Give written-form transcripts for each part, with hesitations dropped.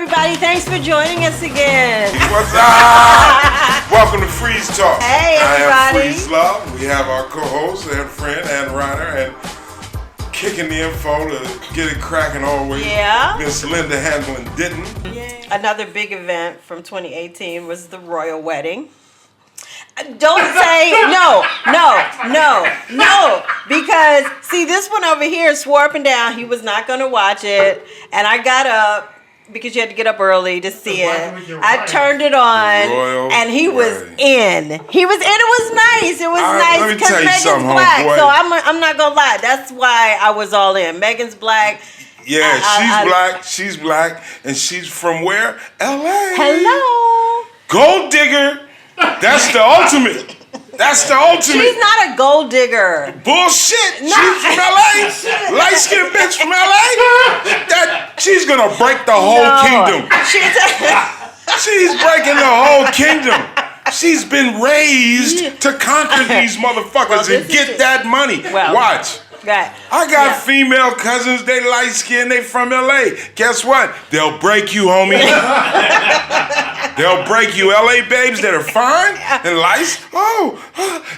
everybody. Thanks for joining us again. What's up? Welcome to Freez Talk. Hey, everybody. I am Freez Love. We have our co-host and friend and writer and kicking the info to get it cracking always. Yeah. Miss Linda handling didn't. Yay. Another big event from 2018 was the royal wedding. Don't say no, because see, this one over here swore up and down he was not going to watch it, and I got up because you had to get up early to see it. I turned it on, and he was in. He was in. It was nice. It was nice because Megan's black. So I'm not gonna lie. That's why I was all in. Megan's black. Yeah, she's black. She's black, and she's from where? L.A. Hello. Gold digger. That's the ultimate. That's the ultimate. She's not a gold digger. Bullshit. No. She's from LA. Light-skinned bitch from LA. She's gonna break the whole kingdom. She's breaking the whole kingdom. She's been raised to conquer these motherfuckers and get that money. Watch. Right. I got female cousins, they light-skinned, they from LA. Guess what? They'll break you, homie. They'll break you. LA babes that are fine and light.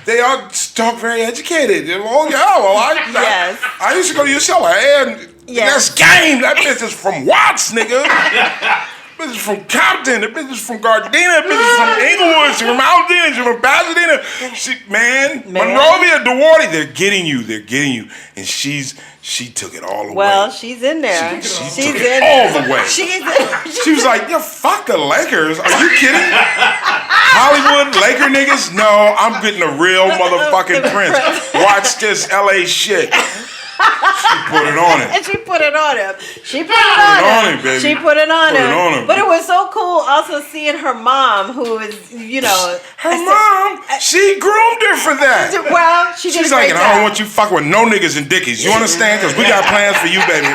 They all talk very educated. I used to go to UCLA and that's game. That bitch is from Watts, nigga. Bitch is from Compton. The bitch is from Gardena. The bitch is from Inglewood. She's from Aldina. She's from Pasadena. Monrovia, DeWarty. They're getting you. And she took it all the way. Well, she's in there. She's took in it there. all the way. She was like, fuck the Lakers. Are you kidding? Hollywood Laker niggas? No, I'm getting a real motherfucking Prince. Watch this LA shit. She put it on him. And she put it on him. She put it on him, baby. She put it on him. But it was so cool also seeing her mom, who is, Her mom, she groomed her for that. Well, she's like, I don't want you fucking with no niggas and dickies. You understand? Because we got plans for you, baby.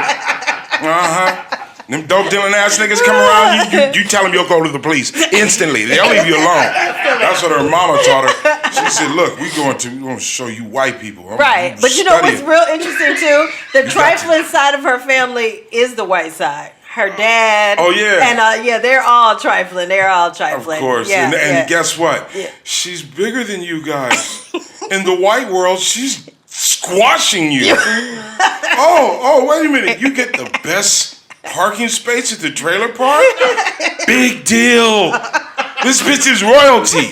Them dope dealing ass niggas come around, you tell them you'll go to the police instantly. They'll leave you alone. That's what her mama taught her. She said, look, we're going to show you white people. Right. But you know what's real interesting too? The trifling side of her family is the white side. Her dad. Oh, yeah. And they're all trifling. Of course. Yeah, and guess what? Yeah. She's bigger than you guys. In the white world, she's squashing you. Wait a minute. You get the best parking space at the trailer park? Big deal. This bitch is royalty.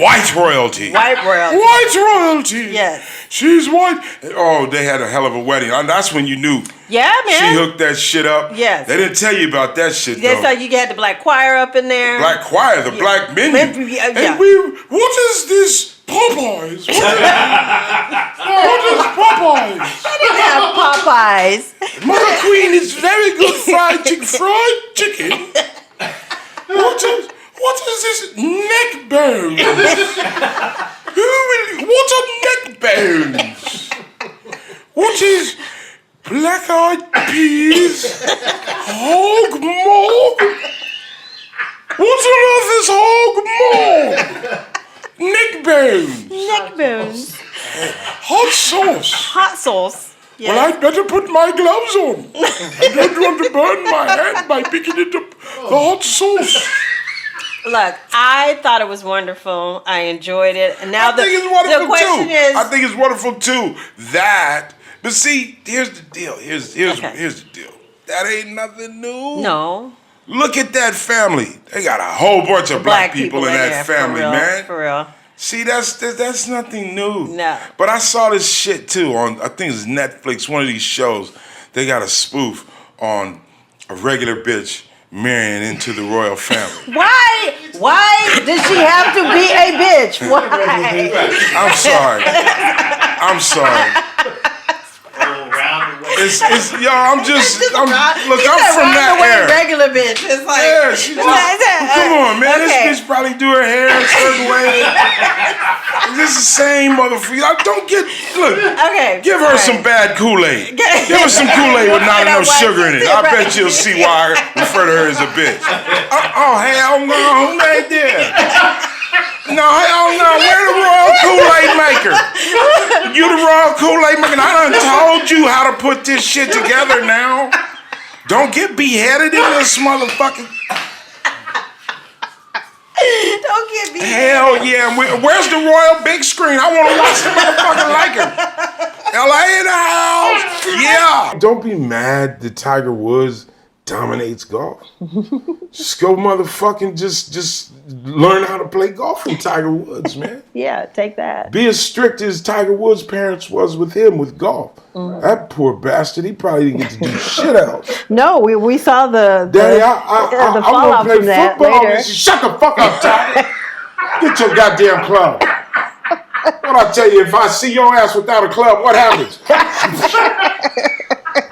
White royalty. White royalty. Yes. She's white. Oh, they had a hell of a wedding. That's when you knew. Yeah, man. She hooked that shit up. Yes. They didn't tell you about that shit, though. They said you had the black choir up in there. Black choir, the black menu. And what is this? Popeyes. What is Popeyes? I didn't have Popeyes. Mother Queen is very good fried chicken. What is this neck bone? What are neck bones? What is black-eyed peas? Hog maw? What on earth is hog maw? Neck bones. Hot sauce. Yes. Well, I'd better put my gloves on. I don't want to burn my hand by picking it up the hot sauce. Look, I thought it was wonderful. I enjoyed it. And now the question is... I think it's wonderful too. But see, here's the deal. Here's the deal. That ain't nothing new. No. Look at that family. They got a whole bunch of black people in that family, man. For real. See, that's nothing new. No. But I saw this shit too on, I think it's Netflix, one of these shows. They got a spoof on a regular bitch marrying into the royal family. Why? Why does she have to be a bitch? Why? I'm sorry. I'm from that era. Regular bitch. It's like, come on, man. Okay. This bitch probably do her hair a certain way. This is the same motherfucker. Give her some bad Kool-Aid. Give her some Kool-Aid with not enough sugar in it. I bet you'll see why I refer to her as a bitch. Hell no, who made that? No, hell no. We're the royal Kool-Aid maker. You the royal Kool-Aid maker. I done told you how to put this shit together now. Don't get beheaded in this motherfucker. Don't get beheaded. Hell yeah. Where's the royal big screen? I want to watch the motherfucker like him. LA in the house. Yeah. Don't be mad that Tiger Woods dominates golf. Just go motherfucking just learn how to play golf from Tiger Woods, man. Yeah, take that. Be as strict as Tiger Woods' parents was with him with golf. Mm-hmm. That poor bastard, he probably didn't get to do shit else. No, we saw the Daddy, I fallout play from that football later. Shut the fuck up, Tiger. Get your goddamn club. What I tell you, if I see your ass without a club, what happens?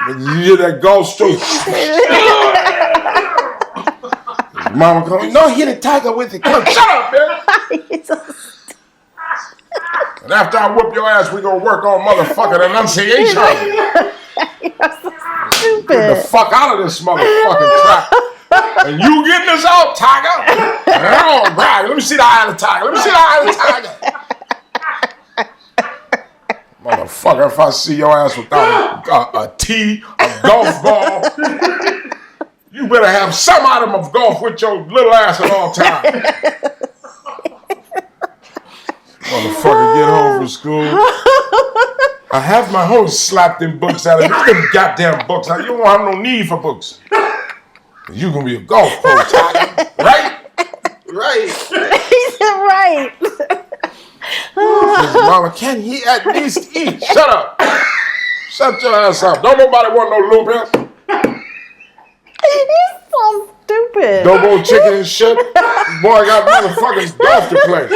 You hear that golf stroke? Mama calling, no, hit the Tiger with it. Come, shut up, man. And after I whoop your ass, we gonna work on motherfucking enunciation. You're so stupid. Get the fuck out of this motherfucking trap. And you getting us out, Tiger? Oh, right. Let me see the eye of the Tiger. Let me see the eye of the Tiger. Motherfucker, if I see your ass without a tee, a golf ball, you better have some item of golf with your little ass at all times. Motherfucker, get home from school. I have my whole slapped in books out of them goddamn books. You don't have no need for books. You gonna be a golf pro, Tiger. Right? Right. He said right. Mama, can he at least eat? Shut up. Shut your ass up. Don't nobody want no lupus. He's so stupid. No more chicken and shit. Boy, got motherfucking golf to play.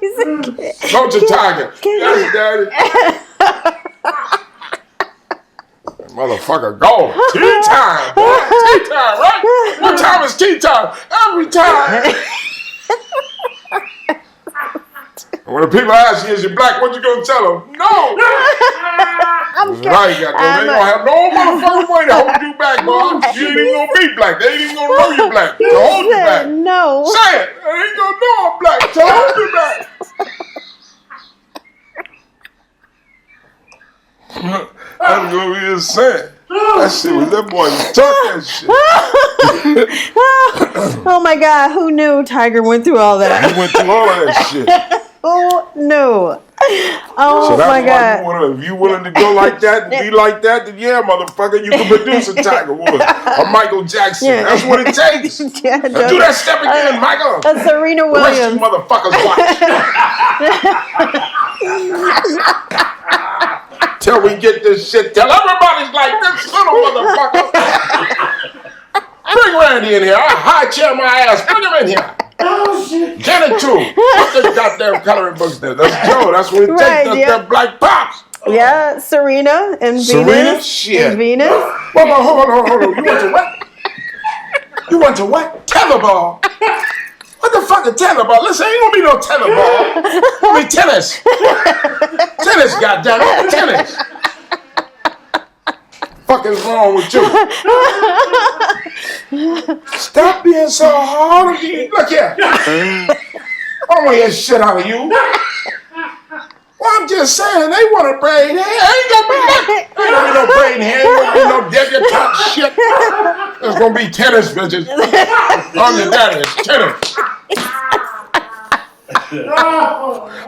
He's a kid. Coach a Tiger. Yes, Daddy. Motherfucker, golf. Tea time, boy. Tea time, right? What time is tea time? Every time. And when the people ask you, is you black, what you gonna tell them? No! I'm right, goddamn. They ain't gonna have no motherfucking way to hold you back, boy. You ain't even gonna be black. They ain't even gonna know you black to hold you back. No. Say it. They ain't gonna know I'm black to hold you back. That's what we just said. That shit was, that boy was talking that shit. Oh my God, who knew Tiger went through all that? He went through all of that shit. Who knew? Oh so my God. If you willing to go like that and be like that, then yeah, motherfucker, you can produce a Tiger Woods or Michael Jackson. Yeah. That's what it takes. Yeah, now do that step again, Michael. Serena Williams. The rest of you motherfuckers watch. Till we get this shit. Till everybody's like this little motherfucker. Bring Randy in here. I'll high chair my ass. Bring him in here. Oh, shit. Janet too. Put the goddamn coloring books there. That's Joe. That's what it takes. That's that black pops. Yeah, Serena and Venus. Serena? Shit. And Venus. Hold on. You went to what? You went to what? Tetherball. What the fuck is tetherball? Listen, ain't gonna be no tetherball. It's gonna be tennis. Tennis, goddammit. Tennis. Fuck is wrong with you? Stop being so hard on you. Look here. I don't want to hear shit out of you. Well, I'm just saying, they want to braid hair. Ain't gonna be no braid hair. Ain't gonna be no debutante shit. There's gonna be tennis bitches. On your daddy, it's tennis.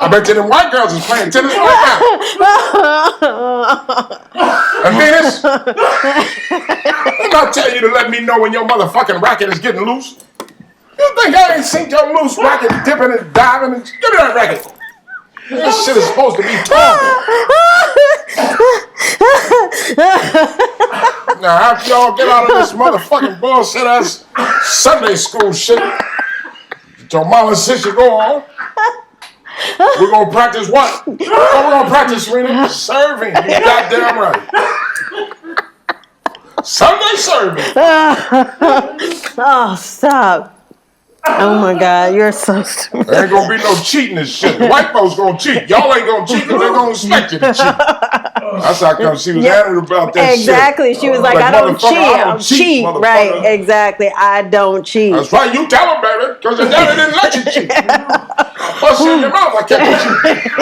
I bet you them white girls is playing tennis right now. And Venus, I'm not telling you to let me know when your motherfucking racket is getting loose. You think I ain't seen your loose racket dipping and diving? And give me that racket. This shit is supposed to be tall. Now, after y'all get out of this motherfucking bullshit ass Sunday school shit, your mama and sister go on. We're gonna practice what? What we're gonna practice, Serena? Serving. You goddamn right. Sunday serving. Oh, stop. Oh my God, you're so stupid. There ain't gonna be no cheating and shit. The white folks gonna cheat. Y'all ain't gonna cheat because they gonna expect you to cheat. That's how come she was adamant about that exactly. shit. She was like, I don't cheat. I don't cheat. Right, exactly. I don't cheat. That's right. You tell them, baby, because your daddy didn't let you cheat. Bust you in your mouth. I kept you cheating.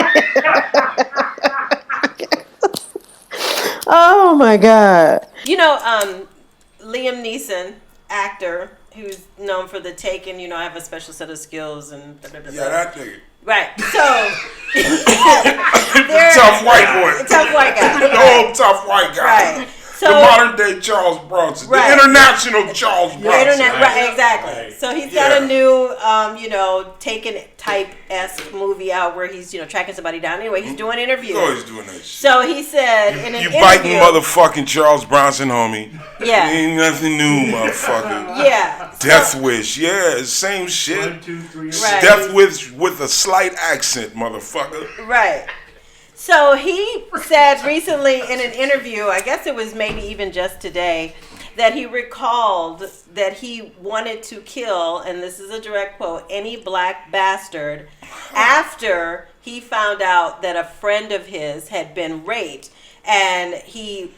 Oh my God. Liam Neeson, actor, who's known for The Taken, I have a special set of skills and blah, blah, blah, blah. Yeah, that nigga. Right. So tough white boy. Tough white guy. The old tough white guy. Right. So, the modern day Charles Bronson. Right. The international Charles Bronson. Right, exactly. So he's got a new Taken type-esque movie out where he's, tracking somebody down. Anyway, he's doing interviews. He's always doing that shit. So he said in an interview. You biting motherfucking Charles Bronson, homie. Yeah. Ain't nothing new, motherfucker. Yeah. Death Wish. Yeah, same shit. 1, 2, 3. Right. Death Wish with a slight accent, motherfucker. Right. So he said recently in an interview, I guess it was maybe even just today, that he recalled that he wanted to kill, and this is a direct quote, any black bastard after he found out that a friend of his had been raped, and he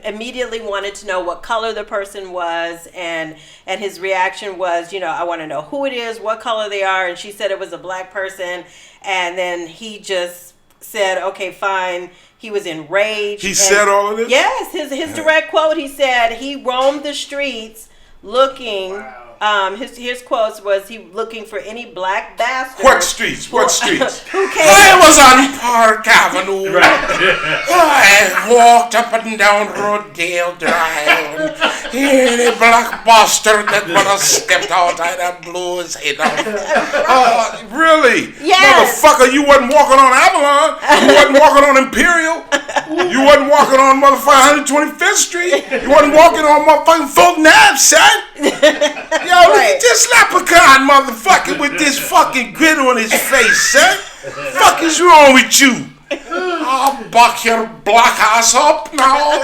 immediately wanted to know what color the person was, and his reaction was, I want to know who it is, what color they are, and she said it was a black person, and then he just said, okay, fine. He was enraged. He said all of this? Yes, his direct quote, he said he roamed the streets looking, his quotes was he looking for any black bastard. What streets? What streets? Who came? I was on Park Avenue. I walked up and down Rodale Drive. Any black bastard that would have stepped out, I'd have blew his head off. Really? Yes. Motherfucker, you wasn't walking on Avalon. You wasn't walking on Imperial. You wasn't walking on motherfucking 125th Street. You wasn't walking on motherfucking Fulton Ave, son. Yo, look at this leprechaun motherfucker with this fucking grin on his face, son. Fuck is wrong with you? I'll buck your black ass up now.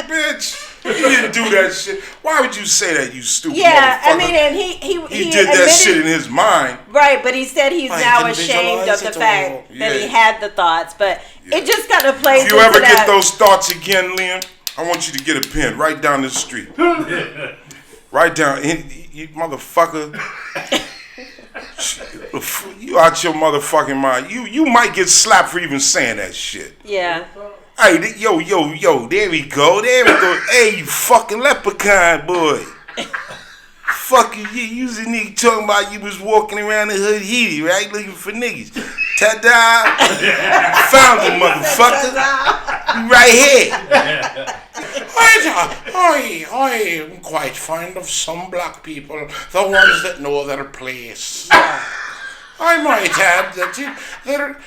Bitch. You didn't do that shit. Why would you say that, you stupid motherfucker? I mean, and he did that shit in his mind. Right, but he said he's now ashamed of the fact that he had the thoughts. But it just kind of plays. If you ever get those thoughts again, Liam, I want you to get a pen right down the street. Right down, you motherfucker. You out your motherfucking mind. You might get slapped for even saying that shit. Yeah. Hey, yo, there we go. Hey, you fucking leprechaun boy. Fuck you was a nigga talking about you was walking around the hood heaty, right? Looking for niggas. Ta-da! Found you, motherfucker. You right here. I am quite fond of some black people, the ones that know their place. I might add that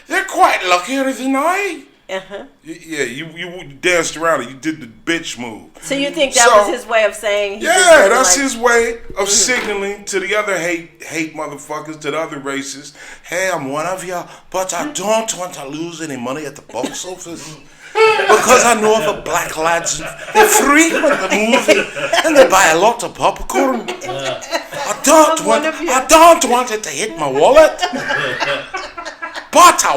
they're quite luckier than I. Uh-huh. Yeah, you danced around it. You did the bitch move. So you think that was his way of saying? Yeah, that's his way of signaling to the other hate motherfuckers, to the other races. Hey, I'm one of you, but I don't want to lose any money at the box office. Because I know the black lads, they frequent the movie and they buy a lot of popcorn. I don't want it to hit my wallet. But I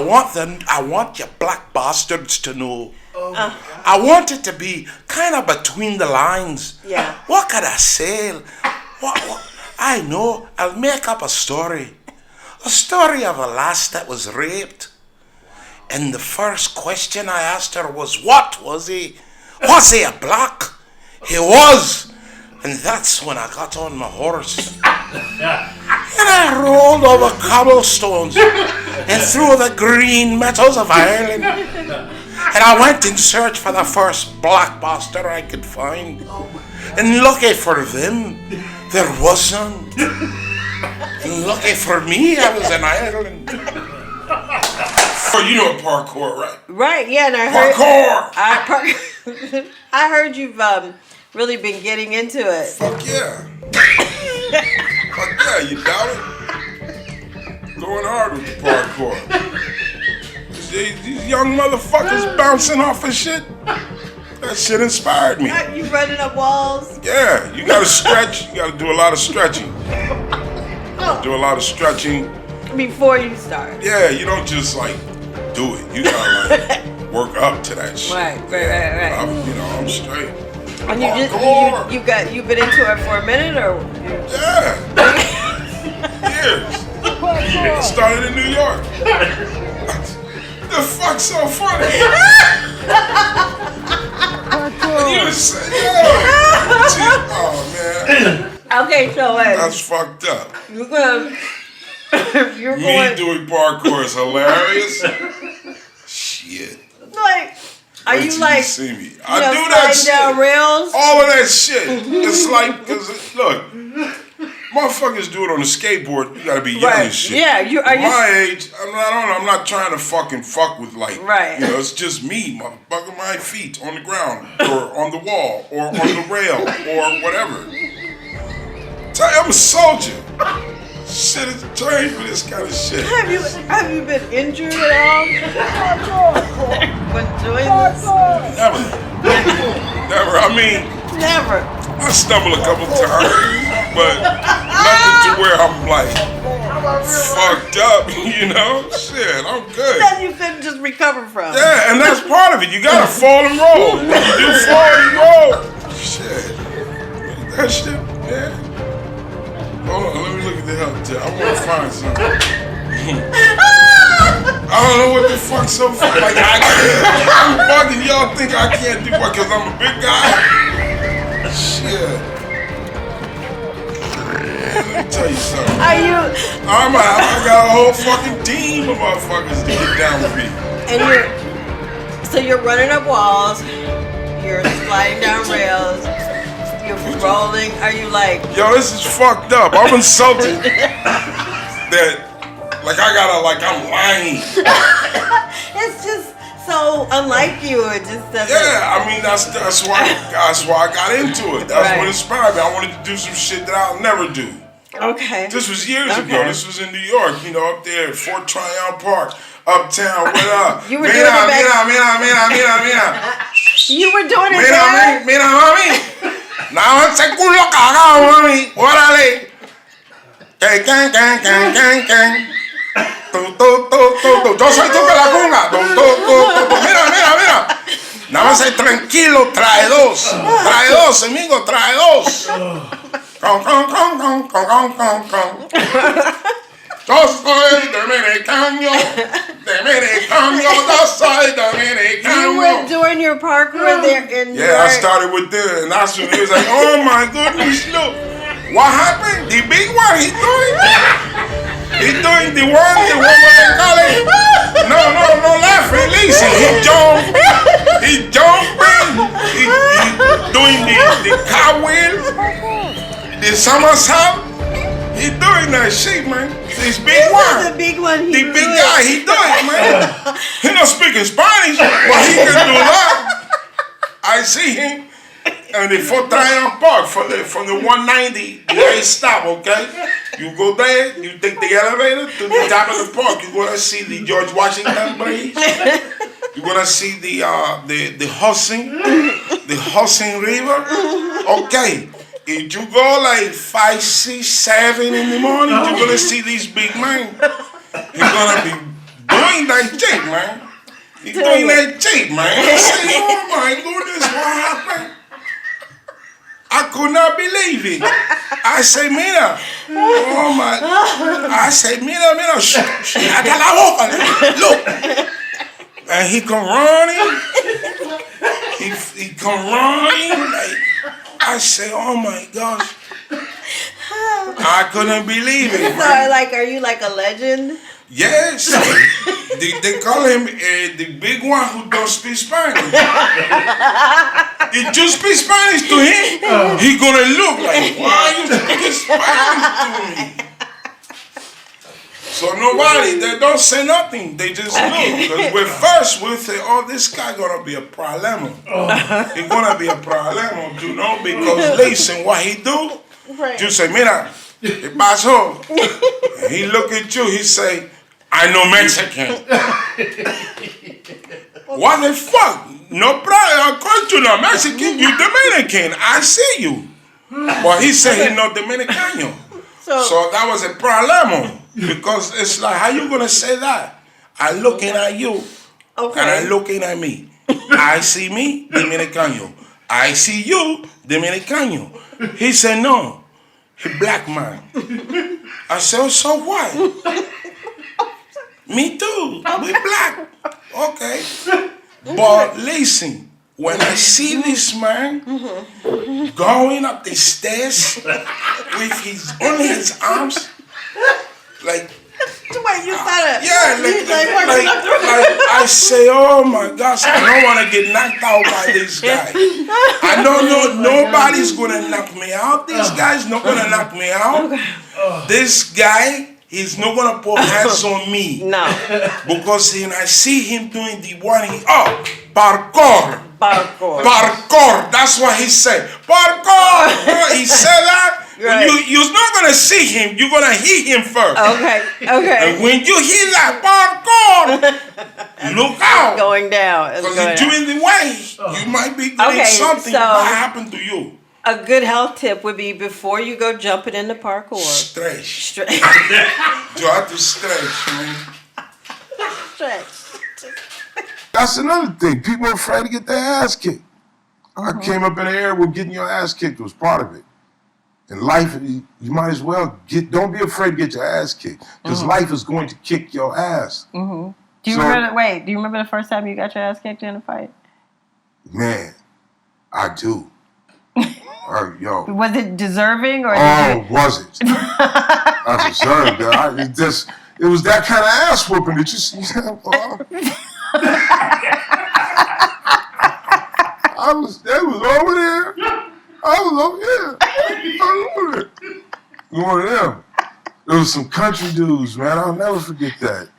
want you black bastards to know. I want it to be kind of between the lines. Yeah. What could I say? What? I know. I'll make up a story. A story of a lass that was raped. And the first question I asked her was, what was he? Was he a black? He was. And that's when I got on my horse. And I rolled over cobblestones and through the green meadows of Ireland. And I went in search for the first black bastard I could find. And lucky for them, there was none. And lucky for me, I was in Ireland. Oh, you know parkour, right? Right, yeah, and I heard parkour. I heard you've really been getting into it. Fuck yeah. Fuck yeah, you doubt it? Going hard with the parkour. These young motherfuckers bouncing off of shit. That shit inspired me. You running up walls? Yeah, you gotta stretch. You gotta do a lot of stretching. Do a lot of stretching. Before you start. Yeah, you don't just like do it. You gotta like work up to that shit. Right. I'm straight. And you've been into it for a minute or? Yeah. Years. I started in New York. The fuck's so funny? You say, oh man. Okay, so that's fucked up. You're going. Me doing parkour is hilarious. Shit. Like, are Wait you till like? You see me. I You know, do that shit. Down rails? All of that shit. It's like, cause look, motherfuckers do it on a skateboard. You gotta be young and shit. Yeah, My age, I'm not trying to fucking fuck with like, right. You know, it's just me, motherfucker. My feet on the ground or on the wall or on the rail or whatever. Tell you, I'm a soldier. Shit is trained for this kind of shit. Have you been injured at all when doing this? Never. I mean, never. I stumble a couple times, but nothing to where I'm like fucked up. You know, shit, I'm good. That you couldn't just recover from. Yeah, and that's part of it. You gotta fall and roll. When you do fall and roll, shit. That shit, yeah. Hold on, let me look at the health tip. I want to find something. I don't know what the fuck's so funny. Like, I'm bugging y'all think I can't do what because I'm a big guy. Shit. Let me tell you something. I got a whole fucking team of motherfuckers to get down with me. And you're running up walls, you're sliding down rails. You're rolling. Are you like? Yo, this is fucked up. I'm insulted that, like, I'm lying. It's just so unlike you. It just doesn't. Yeah, I mean that's why I got into it. That's what inspired me. I wanted to do some shit that I'll never do. Okay. This was years ago. This was in New York. You know, up there at Fort Tryon Park, uptown. What up? You were doing it back. You were doing it back. Mira, mami. Nada ese culo cagado, mami. Órale. Can. Tu. Yo soy tu pelacunga. Tu. Mira. Nada más tranquilo, trae dos, amigo, trae dos. Con. Yo soy dominicano, yo soy dominicano. You were doing your parkour there in New York. I started with this, and that's when he was like, oh my goodness, look. What happened? The big one, he's doing the one what they call it. No, laughing, listen. He jumping, he doing the cartwheel, the somersault. He doing that shit, man. This big one. The big one. The big guy, he doing it, man. He not speaking Spanish, but he can do that. I see him. And the Fort Tryon Park from the 190, they stop, okay? You go there, you take the elevator to the top of the park. You're gonna see the George Washington Bridge. You're gonna see the Hudson River. Okay. If you go like 5, 6, 7 in the morning, you're gonna see these big men. He's gonna be doing that shit, man. He's doing that shit, man. I say, oh my goodness, what happened? I could not believe it. I say, mira. Oh my. I say, mira. Cállate la boca. Look. And he come running. He come running like. I say, oh my gosh. I couldn't believe it. So, like, are you like a legend? Yes. they call him the big one who don't speak Spanish. If you speak Spanish to him, he gonna look like, why you speaking Spanish to me? So nobody, they don't say nothing. They just look. Because we'll say, oh, this guy gonna be a problema. He's gonna be a problema, you know, because listen, what he do, you say, mira, ¿qué pasó? And he look at you, he say, I know Mexican. What the fuck? No problem, of course you're not Mexican, you Dominican, I see you. But he said he's not Dominicano. So that was a problema. Because it's like, how you gonna say that? I'm looking at you, and I'm looking at me. I see me, Dominicano. I see you, Dominicano. He said, no, he black man. I said, oh, so what? Me too, we black. Okay. But listen, when I see this man going up the stairs with only his arms, like. Wait, you started. Yeah, like I say, oh my gosh, I don't want to get knocked out by this guy. I don't know, nobody's gonna knock me out. This guy's not gonna knock me out. This guy, he's not gonna put hands on me. No. Because when I see him doing the one, parkour. Parkour. Parkour. That's what he said. Parkour. He said that. Right. When you're not gonna see him, you're gonna hear him first. Okay. And when you hear that parkour, look out. It's going down. Because you're doing the way. You might be doing something that might happen to you. A good health tip would be before you go jumping into parkour. Stretch. You have to stretch, man. Stretch. That's another thing. People are afraid to get their ass kicked. I came up in the air with getting your ass kicked was part of it. In life, you might as well don't be afraid to get your ass kicked. Because life is going to kick your ass. Do you remember the first time you got your ass kicked in a fight? Man, I do. Yo. Was it deserving or? Was it? I deserved it. It was that kind of ass whooping that you see. They was over there. I was over here. One of them. There was some country dudes, man. I'll never forget that.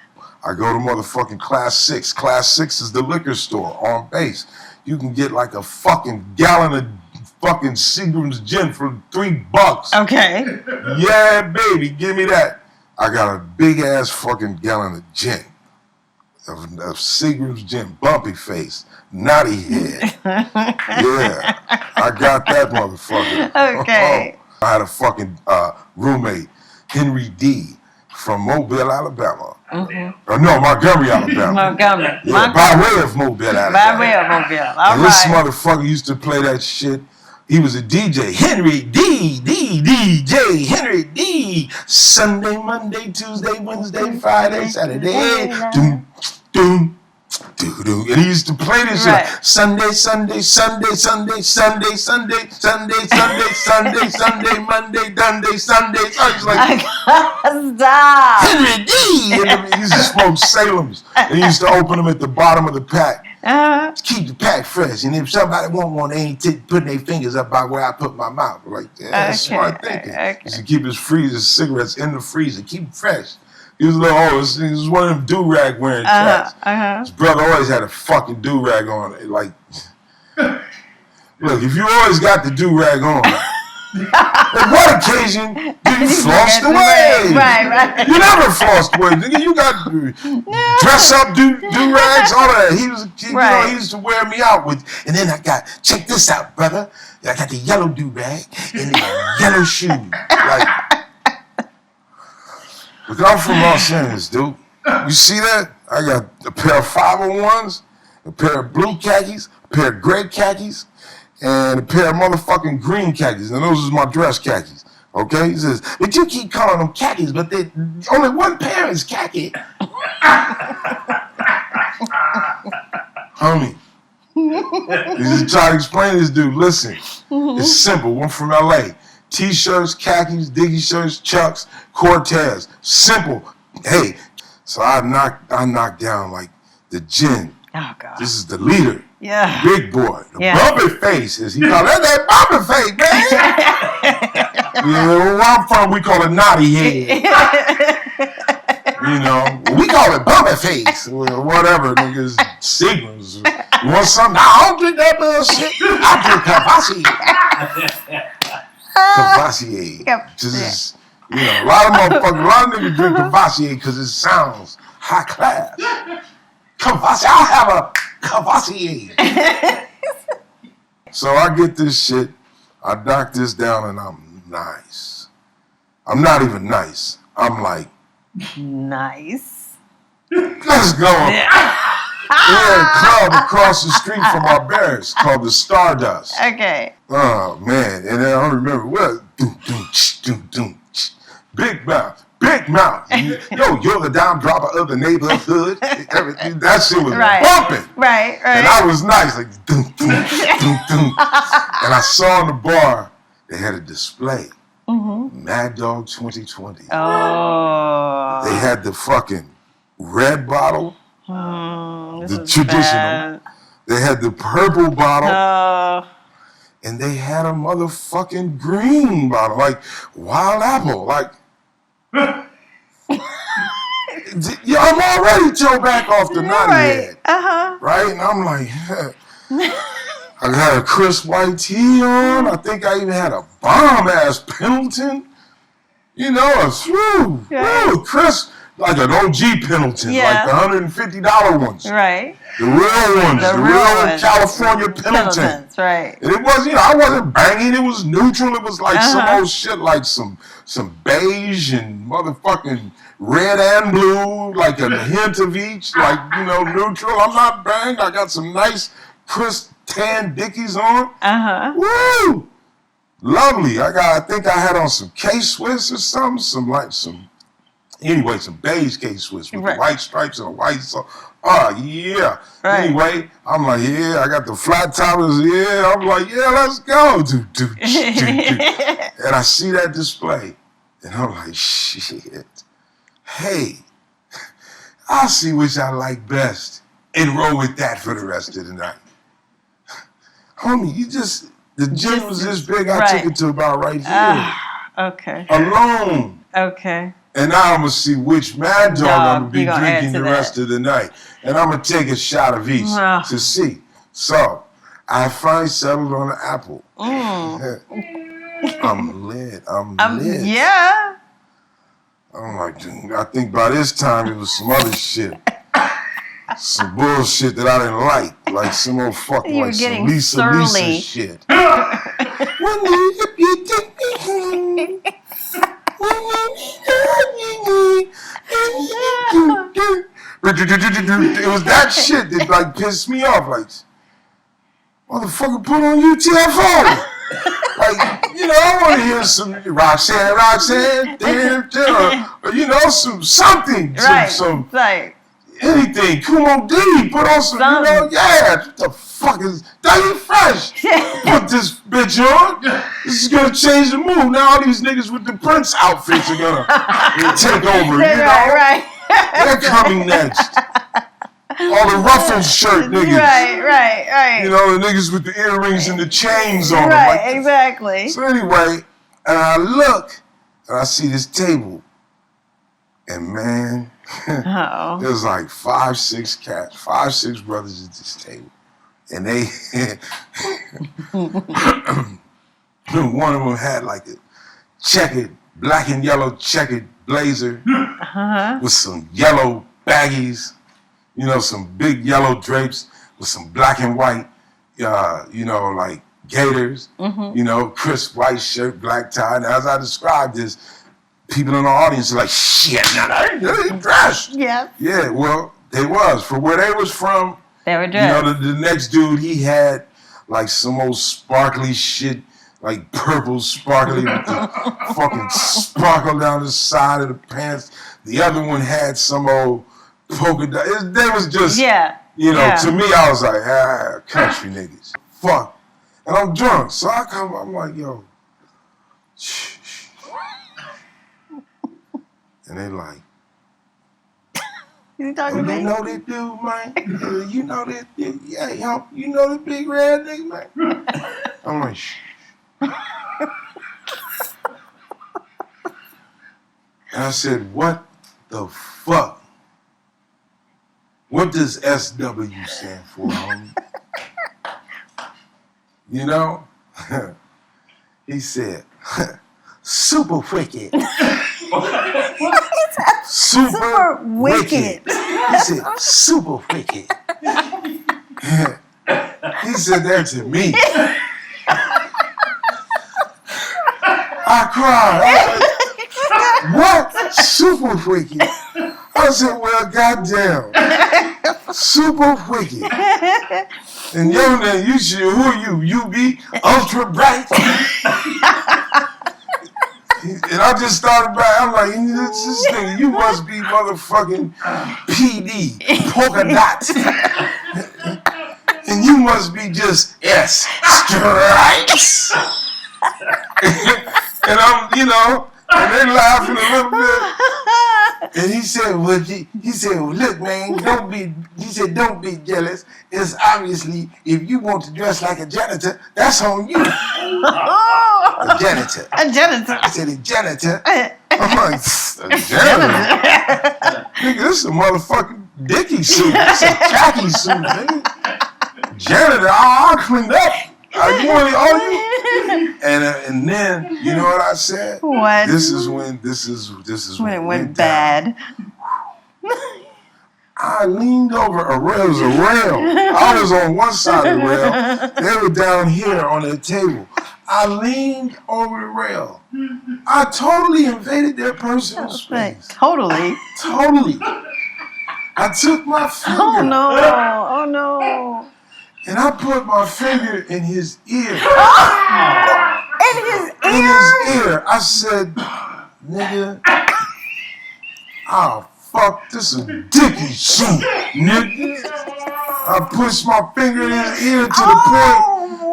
I go to motherfucking Class 6. Class 6 is the liquor store on base. You can get like a fucking gallon of fucking Seagram's gin for $3. Okay. Yeah, baby, give me that. I got a big ass fucking gallon of gin. Of Seagram's gin, bumpy face, naughty head. Yeah, I got that motherfucker. Okay. I had a fucking roommate, Henry D. from Mobile, Alabama. Montgomery, Alabama. Montgomery. Yeah, by way of Mobile, Alabama. By way of Mobile. All right. This motherfucker used to play that shit. He was a DJ. Henry D. DJ. Henry D. Sunday, Monday, Tuesday, Wednesday, Friday, Saturday. Doom, doom, doo doo. And he used to play this shit. Sunday, Sunday, Sunday, Sunday, Sunday, Sunday, Sunday, Sunday, Sunday, Sunday, Monday, Sunday, Sunday. I was like, stop. Henry D. And he used to smoke Salem's. And he used to open them at the bottom of the pack. Keep the pack fresh. And if somebody want one, they ain't putting their fingers up by where I put my mouth. Like, that's smart thinking. He used to keep his cigarettes in the freezer. Keep them fresh. He was a little old. He was one of them do-rag wearing cats. His brother always had a fucking do-rag on. Like, look, if you always got the do-rag on, on what occasion do you floss the way? Right. You never flossed the way. Nigga, you got dress up do-rags, all that. He used to wear me out with, and then check this out, brother. I got the yellow do-rag and the yellow shoe. Like, look, I'm from Los Angeles, dude. You see that? I got a pair of 501s, a pair of blue khakis, a pair of gray khakis, and a pair of motherfucking green khakis. And those is my dress khakis. Okay? He says, but you keep calling them khakis, but only one pair is khaki. Homie. He's just trying to explain to this dude, listen, it's simple. We're from LA. T-shirts, khakis, diggy shirts, Chucks, Cortez. Simple. Hey, so I knocked down like the gin. Oh, God. This is the leader. Yeah. Big boy. The bumpy face. As he called that bumpy face, man. Where I'm from, we call it naughty head. We call it bumpy face. Or whatever, niggas. Signals. You want something? I don't drink that bullshit. I drink Cavassier. Cavassier. A lot of niggas drink Cavassier because it sounds high class. Cavassier. I'll have a Cavassier. So I get this shit. I knock this down and I'm nice. I'm not even nice. I'm like, nice. Let's go. We're at a club across the street from our barracks called the Stardust. Okay. Oh, man. And then I don't remember what. Big mouth. Big mouth. Yo, you're the dime dropper of the neighborhood. Everything, that shit was bumping. Right. And I was nice, like, dun, dun, dun, dun. And I saw in the bar, they had a display. Mad Dog 2020. Oh. They had the fucking red bottle, the traditional. Bad. They had the purple bottle. Oh. And they had a motherfucking green bottle, like Wild Apple. Like, yeah, I'm already Joe back off the naughty head. Right? And I'm like, I had a Chris White tee on. I think I even had a bomb-ass Pendleton. You know, Chris, like an OG Pendleton, like the $150 ones. Right. The real ones, the real California Pendletons. Right. And it was, I wasn't banging. It was neutral. It was like some old shit, like some beige and motherfucking red and blue, like a hint of each, like, neutral. I'm not banged. I got some nice, crisp tan Dickies on. Woo! Lovely. I think I had on some K-Swiss or something, some beige K-Swiss with the white stripes and a white yeah. Right. Anyway, I'm like, I got the flat toppers, I'm like, let's go. And I see that display, and I'm like, shit. Hey, I'll see which I like best and roll with that for the rest of the night. Homie, the gym was this big, I took it to about right here. Okay. Alone. Okay. And now I'm going to see which Mad Dog I'm going to be drinking the rest of the night. And I'm going to take a shot of each to see. So, I finally settled on an apple. I'm lit. Yeah. I'm like, dude, I think by this time it was some other shit. Some bullshit that I didn't like some old fucking, like some Lisa shit. It was that shit that like pissed me off. Like, motherfucker, put on UTFO. Like, I want to hear some Roxanne, or something, some anything. Kumo D, put on some, what the fuck is Dougie Fresh? Put this bitch on. This is gonna change the mood. Now all these niggas with the Prince outfits are gonna take over, Right. They're coming next. All the ruffled shirt niggas. Right. The niggas with the earrings and the chains on them. Right, exactly. So anyway, and I look, and I see this table. And man, there's like 5-6 brothers at this table. And they, one of them had like a black and yellow checkered blazer with some yellow baggies, some big yellow drapes with some black and white, like gaiters, crisp white shirt, black tie. And as I described this, people in the audience are like, shit, they dressed. Yeah. Yeah, well, they was. For where they was from, they were dressed. The next dude, he had like some old sparkly shit, like purple sparkly with the fucking sparkle down the side of the pants. The other one had some old polka dot. They was just, to me, I was like, country niggas. Fuck. And I'm drunk. So I'm like, yo, shh. And they like, you talking they know this dude, man. You know this dude. Yeah, you know this big red nigga, man. I'm like, shh. And I said, what the fuck? What does SW stand for, homie? He said, super wicked. Super wicked. He said, super wicked. He said that to me. I cried. I was like, what? Super wicked. I said, well, goddamn. Super wicked. And your name, who are you? You be ultra bright? And I just started back. I'm like, this nigga, you must be motherfucking PD, polka dot. And you must be just S, stripes. And I'm, and they laughing a little bit. And he said, well, look, man, don't be jealous. It's obviously, if you want to dress like a janitor, that's on you. A janitor. A janitor. I said, a janitor. I'm like, a janitor? Nigga, this is a motherfucking Dickie suit. This is a khaki suit, nigga. Janitor, I cleaned up. You? And then, you know what I said? What? This is when it went bad. I leaned over a rail. It was a rail. I was on one side of the rail. They were down here on the table. I leaned over the rail. I totally invaded their personal space. Totally. I took my finger. Oh no. And I put my finger in his ear. In his ear? I said, nigga, fuck, this is Dickie suit, nigga. I pushed my finger in his ear to the point.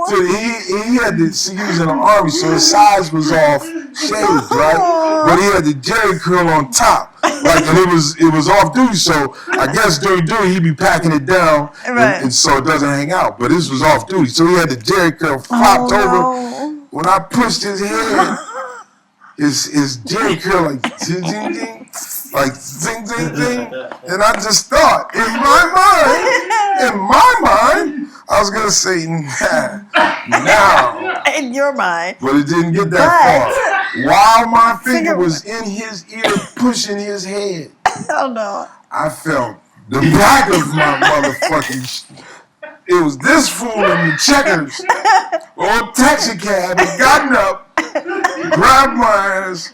He had to see, he was in the army, so his size was off shaved, right? But he had the jerry curl on top. And it was off duty, so I guess during duty he'd be packing it down, and so it doesn't hang out. But this was off duty, so he had the jerry curl flopped over. When I pushed his head, his jerry curl like zing zing zing, and I just thought in my mind, I was gonna say now. In your mind, but it didn't get that far. While my finger was in his ear, pushing his head. Oh no! I felt the back of my motherfucking. It was this fool in the Checkers or taxi cab had gotten up, grabbed my ass,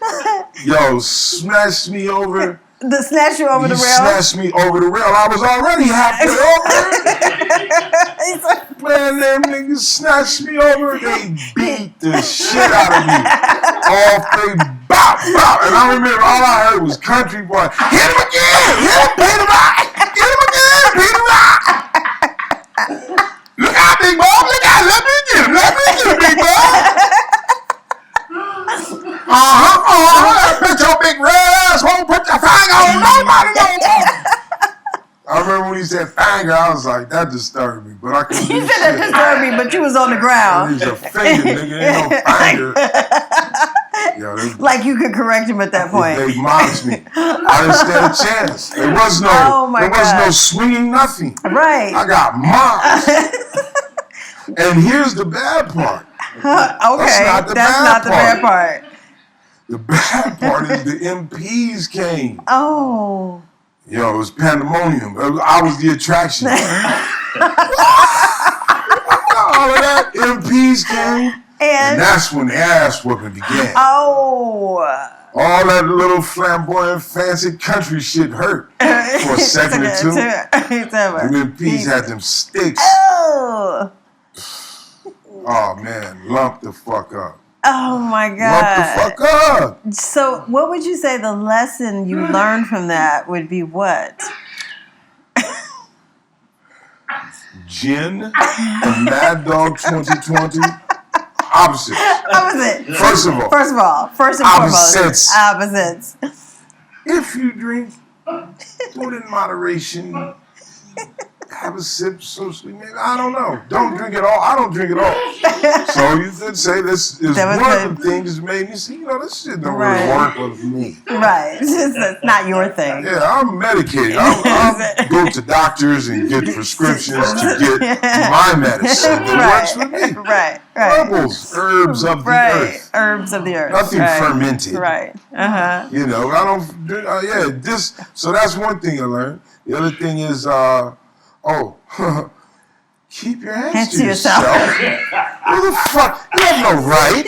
smashed me over. Snatched you over the rail? Snatched me over the rail. I was already halfway over. Man, them niggas snatched me over. They beat the shit out of me. All three, bop, bop. And I remember all I heard was country boy. Hit him again! Hit him, beat him out! Hit him again! Beat him out! Look out, big boy! Look out! Let me get him, big boy! Put your big red asshole, put your finger on nobody no more. I remember when he said finger, I was like, that disturbed me, but I couldn't do shit. You said that disturbed me, but you was on the ground. He's a finger, nigga, ain't no finger. Like you could correct him at that point. They mocked me. I didn't stand a chance. There was no swinging nothing. Right. I got mocked. And here's the bad part. Okay, that's not the bad part. The bad part is the MPs came. Oh. It was pandemonium. I was the attraction. All of that, MPs came. And that's when the ass whooping began. Oh. All that little flamboyant, fancy country shit hurt for a second or two. The MPs had them sticks. Oh. Oh, man, lump the fuck up. Oh, my God. Lump the fuck up. So what would you say the lesson you learned from that would be what? Gin and Mad Dog 2020. Opposites. First and foremost. Opposites. If you drink, do it in moderation. Have a sip socially, maybe. I don't know. Don't drink it all. I don't drink it all. So you could say this is one of the things that made me see, this shit don't really work with me. Right. It's not your thing. Yeah, I'm medicated. I go to doctors and get prescriptions to get my medicine that works with me. Right. Herbals, herbs of the earth. Herbs of the earth. Nothing fermented. Right. I don't. So that's one thing I learned. The other thing is, keep your hands to yourself. Who the fuck? You have no right.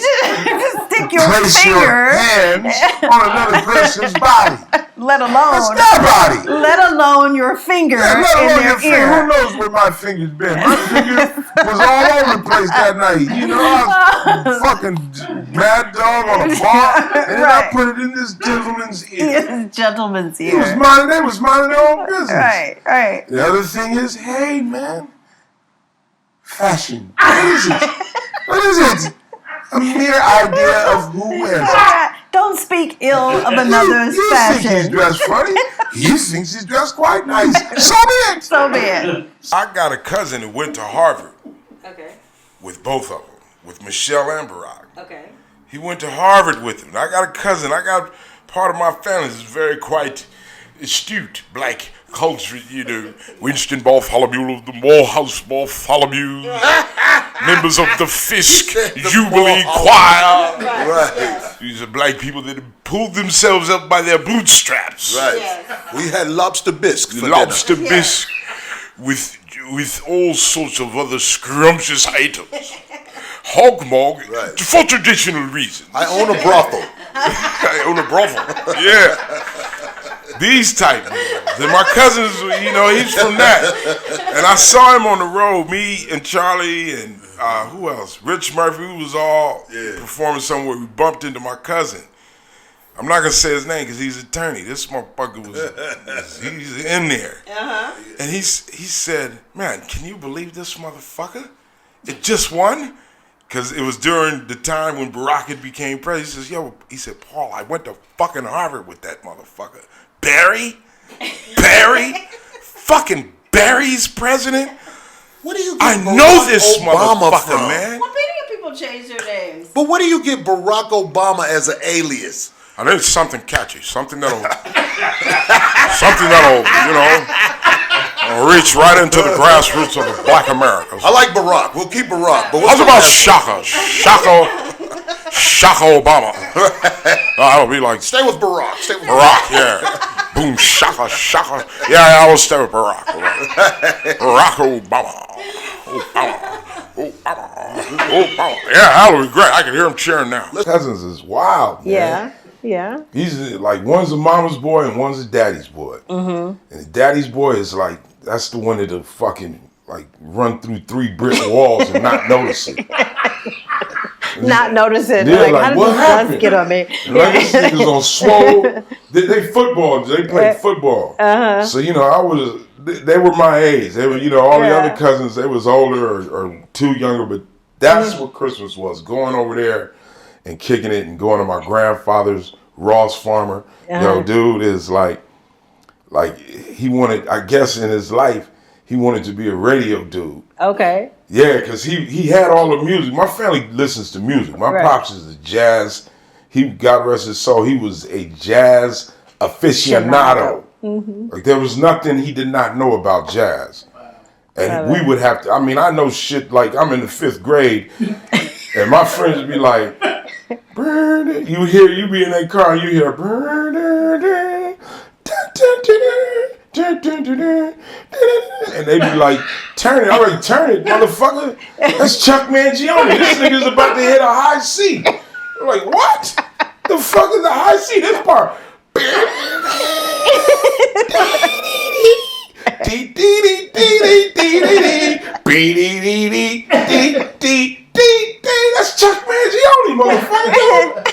stick your place finger. your hands on another person's body. Let alone. That's their body. Let alone your finger in their ear. Who knows where my finger's been? My finger was all over the place that night. You know, I was fucking mad dog on a bar, and then I put it in this gentleman's ear. This gentleman's ear. They was minding their own business. Right. The other thing is, hey man, fashion. What is it? What is it? A mere idea of who wears it. Don't speak ill of another's fashion. He thinks he's dressed funny. He thinks he's dressed quite nice. So be it. So be it. I got a cousin who went to Harvard. Okay. With both of them, with Michelle and Barack. Okay. He went to Harvard with him. I got a cousin. I got part of my family is very quite astute black culture. You know, Winston Bartholomew of the Morehouse Bartholomew, members of the Fisk Jubilee Choir. Right. These are black people that pulled themselves up by their bootstraps. Right. Yes. We had lobster bisque for Lobster dinner. bisque with all sorts of other scrumptious items. Hog mog, Right. for traditional reasons. I own a brothel. I own a brothel. Yeah. These type. Then my cousins, you know, he's from that. And I saw him on the road, me and Charlie and who else? Rich Murphy, we was all performing somewhere. We bumped into my cousin. I'm not going to say his name because he's an attorney. This motherfucker he's in there. Uh-huh. And he said, man, can you believe this motherfucker? It just won? Because it was during the time when Barack had became president. He said, Paul, I went to fucking Harvard with that motherfucker. Barry? Fucking Barry's president? What do you get I Barack know this Obama motherfucker, from? man. Well, many people change their names. But where do you get Barack Obama as an alias? I think it's something catchy, something that'll, reach right into the grassroots of the black Americans. I like Barack. We'll keep Barack. But How's about Shaka Obama? That'll be like Stay with Barack. Barack, yeah. Boom, Shaka. Yeah, I will stay with Barack. Barack Obama. Obama. Yeah, that'll be great. I can hear him cheering now. Cousins is wild, man. Yeah. He's like, one's a mama's boy and one's a daddy's boy. Mm-hmm. And the daddy's boy is like, that's the one that'll fucking like run through 3 brick walls and not notice it. Not notice it. Yeah, like, how did what this happened? dust get on me? Like, this nigga's on swole. They played football. Uh-huh. So, they were my age. They were, all the other cousins, they was older or 2 younger, but that's what Christmas was. Going over there and kicking it and going to my grandfather's Ross Farmer. Dude is like he wanted, I guess in his life, he wanted to be a radio dude. Okay. Yeah, because he had all the music. My family listens to music. My pops is a jazz. He, God rest his soul, he was a jazz aficionado. Mm-hmm. Like there was nothing he did not know about jazz. And we would have to, I know shit like I'm in the 5th grade and my friends would be like, you be in that car and you hear and they be like, turn it, motherfucker. That's Chuck Mangione. This nigga's about to hit a high C. I'm like, what? The fuck is the high C? This part. That's Chuck Mangione, motherfucker.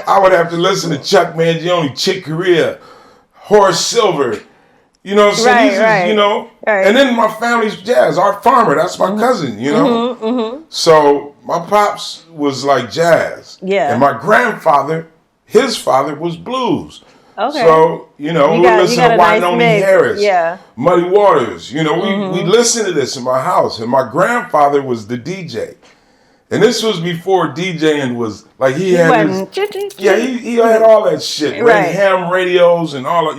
I would have to listen to Chuck Mangione, Chick Corea, Horace Silver. You know what I'm saying? Right. And then my family's jazz. Art Farmer, that's my cousin, So my pops was like jazz. Yeah. And my grandfather, his father was blues. Okay. So, we listen to Wynonie Harris, yeah. Muddy Waters. We listened to this in my house. And my grandfather was the DJ. And this was before DJing was, like he had he had all that shit. Right. Ham radios and all that,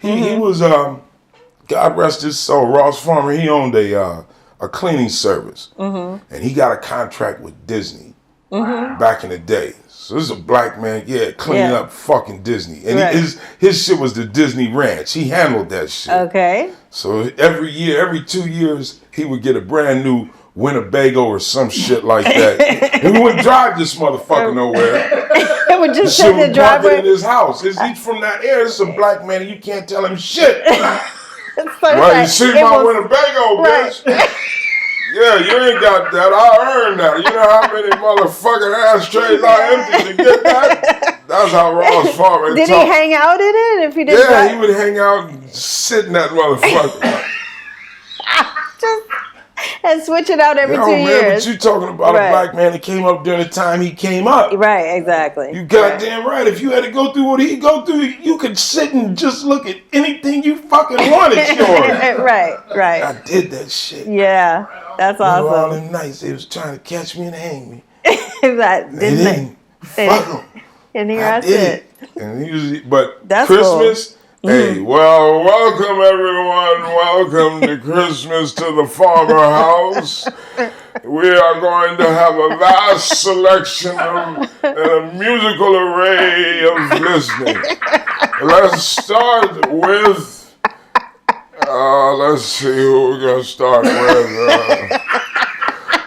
He was, God rest his soul, Ross Farmer, he owned a cleaning service. Mm-hmm. And he got a contract with Disney back in the day. So this is a black man, cleaning up fucking Disney. And his shit was the Disney Ranch. He handled that shit. Okay. So every 2 years, he would get a brand new Winnebago or some shit like that. And we wouldn't drive this motherfucker nowhere. It would just sit sit in the driveway in his house. He's from that area. This is a black man and you can't tell him shit. Right, you see my Winnebago, bitch. Yeah, you ain't got that. I earned that. You know how many motherfucking ashtrays I emptied to get that? That's how Ross Farmer Did he hang out in it if he didn't? Yeah, he would hang out and sit in that motherfucker. And switch it out every 2 years. But you talking about a black man that came up during the time he came up. Right, exactly. You goddamn right. If you had to go through what he go through, you could sit and just look at anything you fucking wanted. Right. I did that shit. Yeah, that's awesome. All them nights they was trying to catch me and hang me. Didn't they? Fuck them. And here I sit. And usually, but that's Christmas. Cool. Hey, well, welcome everyone. Welcome to Christmas to the Farmer House. We are going to have a vast selection and a musical array of listening. Let's start with, let's see who we're going to start with.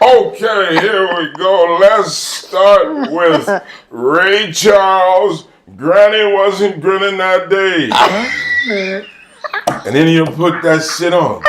Okay, here we go. Let's start with Ray Charles. Granny wasn't grinning that day. And then he'll put that shit on.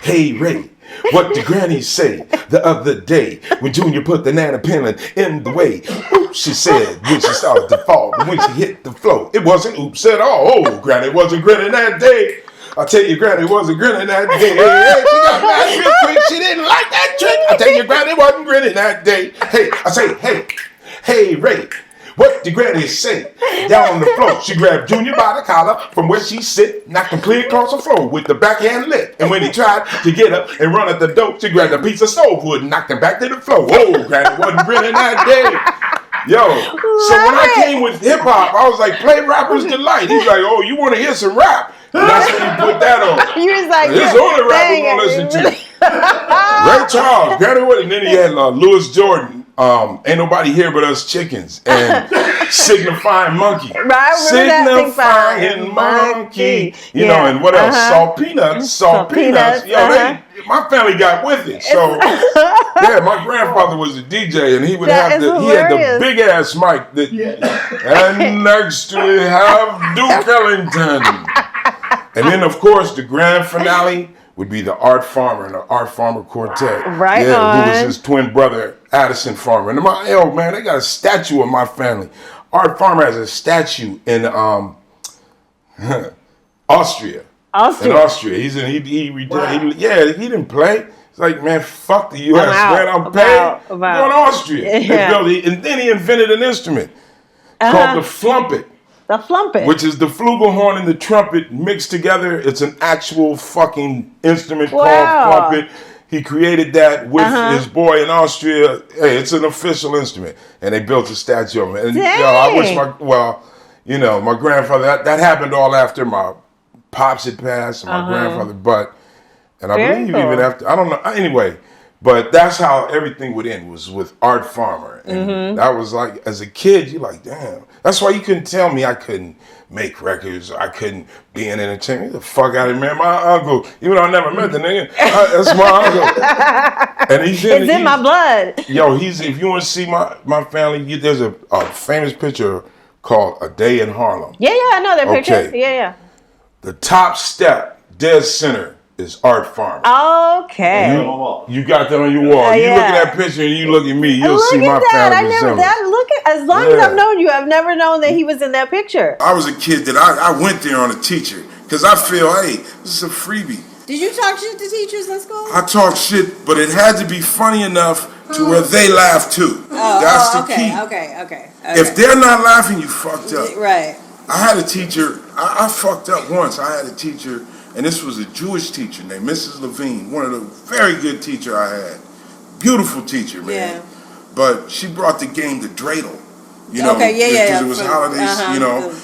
Hey, Ray, what did Granny say the other day when Junior put the nana peeling in the way? Oops, she said when she started to fall, but when she hit the floor, it wasn't oops at all. Oh, Granny wasn't grinning that day. I tell you, Granny wasn't grinning that day. Hey, she got mad real quick. She didn't like that trick. I tell you, Granny wasn't grinning that day. Hey, I say, hey, Ray. What did Granny say? Down on the floor, she grabbed Junior by the collar from where she sit, knocked him clear across the floor with the backhand lift. And when he tried to get up and run at the door, she grabbed a piece of stove wood and knocked him back to the floor. Whoa, Granny wasn't grinning that day. Yo, so when I came with hip hop, I was like, play Rapper's Delight. He's like, oh, you want to hear some rap? And that's when he put that on. You was like, this is the only rap we're going to listen to. Ray Charles, Granny Wood, and then he had Louis Jordan. Ain't nobody here but us chickens and signifying monkey. Right, signifying monkey. You know, and what else? Salt peanuts. Yo, my family got with it. So yeah, my grandfather was a DJ and he would have he had the big ass mic and next to it have Duke Ellington. And then of course the grand finale would be the Art Farmer and the Art Farmer Quartet. Right yeah, on. Who was his twin brother, Addison Farmer. And man, they got a statue of my family. Art Farmer has a statue in Austria. In Austria. He didn't play. It's like, man, fuck the U.S. I'm paid. Going to Austria. Yeah. And then he invented an instrument called the flumpet. The flumpet. Which is the flugelhorn and the trumpet mixed together. It's an actual fucking instrument called flumpet. He created that with his boy in Austria. Hey, it's an official instrument. And they built a statue of him. And I wish my grandfather, that happened all after my pops had passed and my grandfather, and I believe even after, I don't know, anyway. But that's how everything would end, was with Art Farmer. And that was like, as a kid, you're like, damn. That's why you couldn't tell me I couldn't make records, or I couldn't be in entertainment. Get the fuck out of here, man. My uncle, even though I never met the nigga, that's my uncle. And he's in my blood. Yo, if you want to see my family, there's a famous picture called A Day in Harlem. Yeah, I know that picture. Okay. Yeah. The top step, dead center, is Art Farmer. Okay. You got that on your wall. You look at that picture and you look at me, you'll see my family resemblance. As long as I've known you, I've never known that he was in that picture. I was a kid that I went there on a teacher because I feel, hey, this is a freebie. Did you talk shit to teachers in school? I talk shit, but it had to be funny enough to where they laugh too. That's the key. Okay. If they're not laughing, you fucked up. Right. I had a teacher, I fucked up once. I had a teacher, and this was a Jewish teacher named Mrs. Levine, one of the very good teacher I had. Beautiful teacher, man. Yeah. But she brought the game to dreidel. Because it was holidays,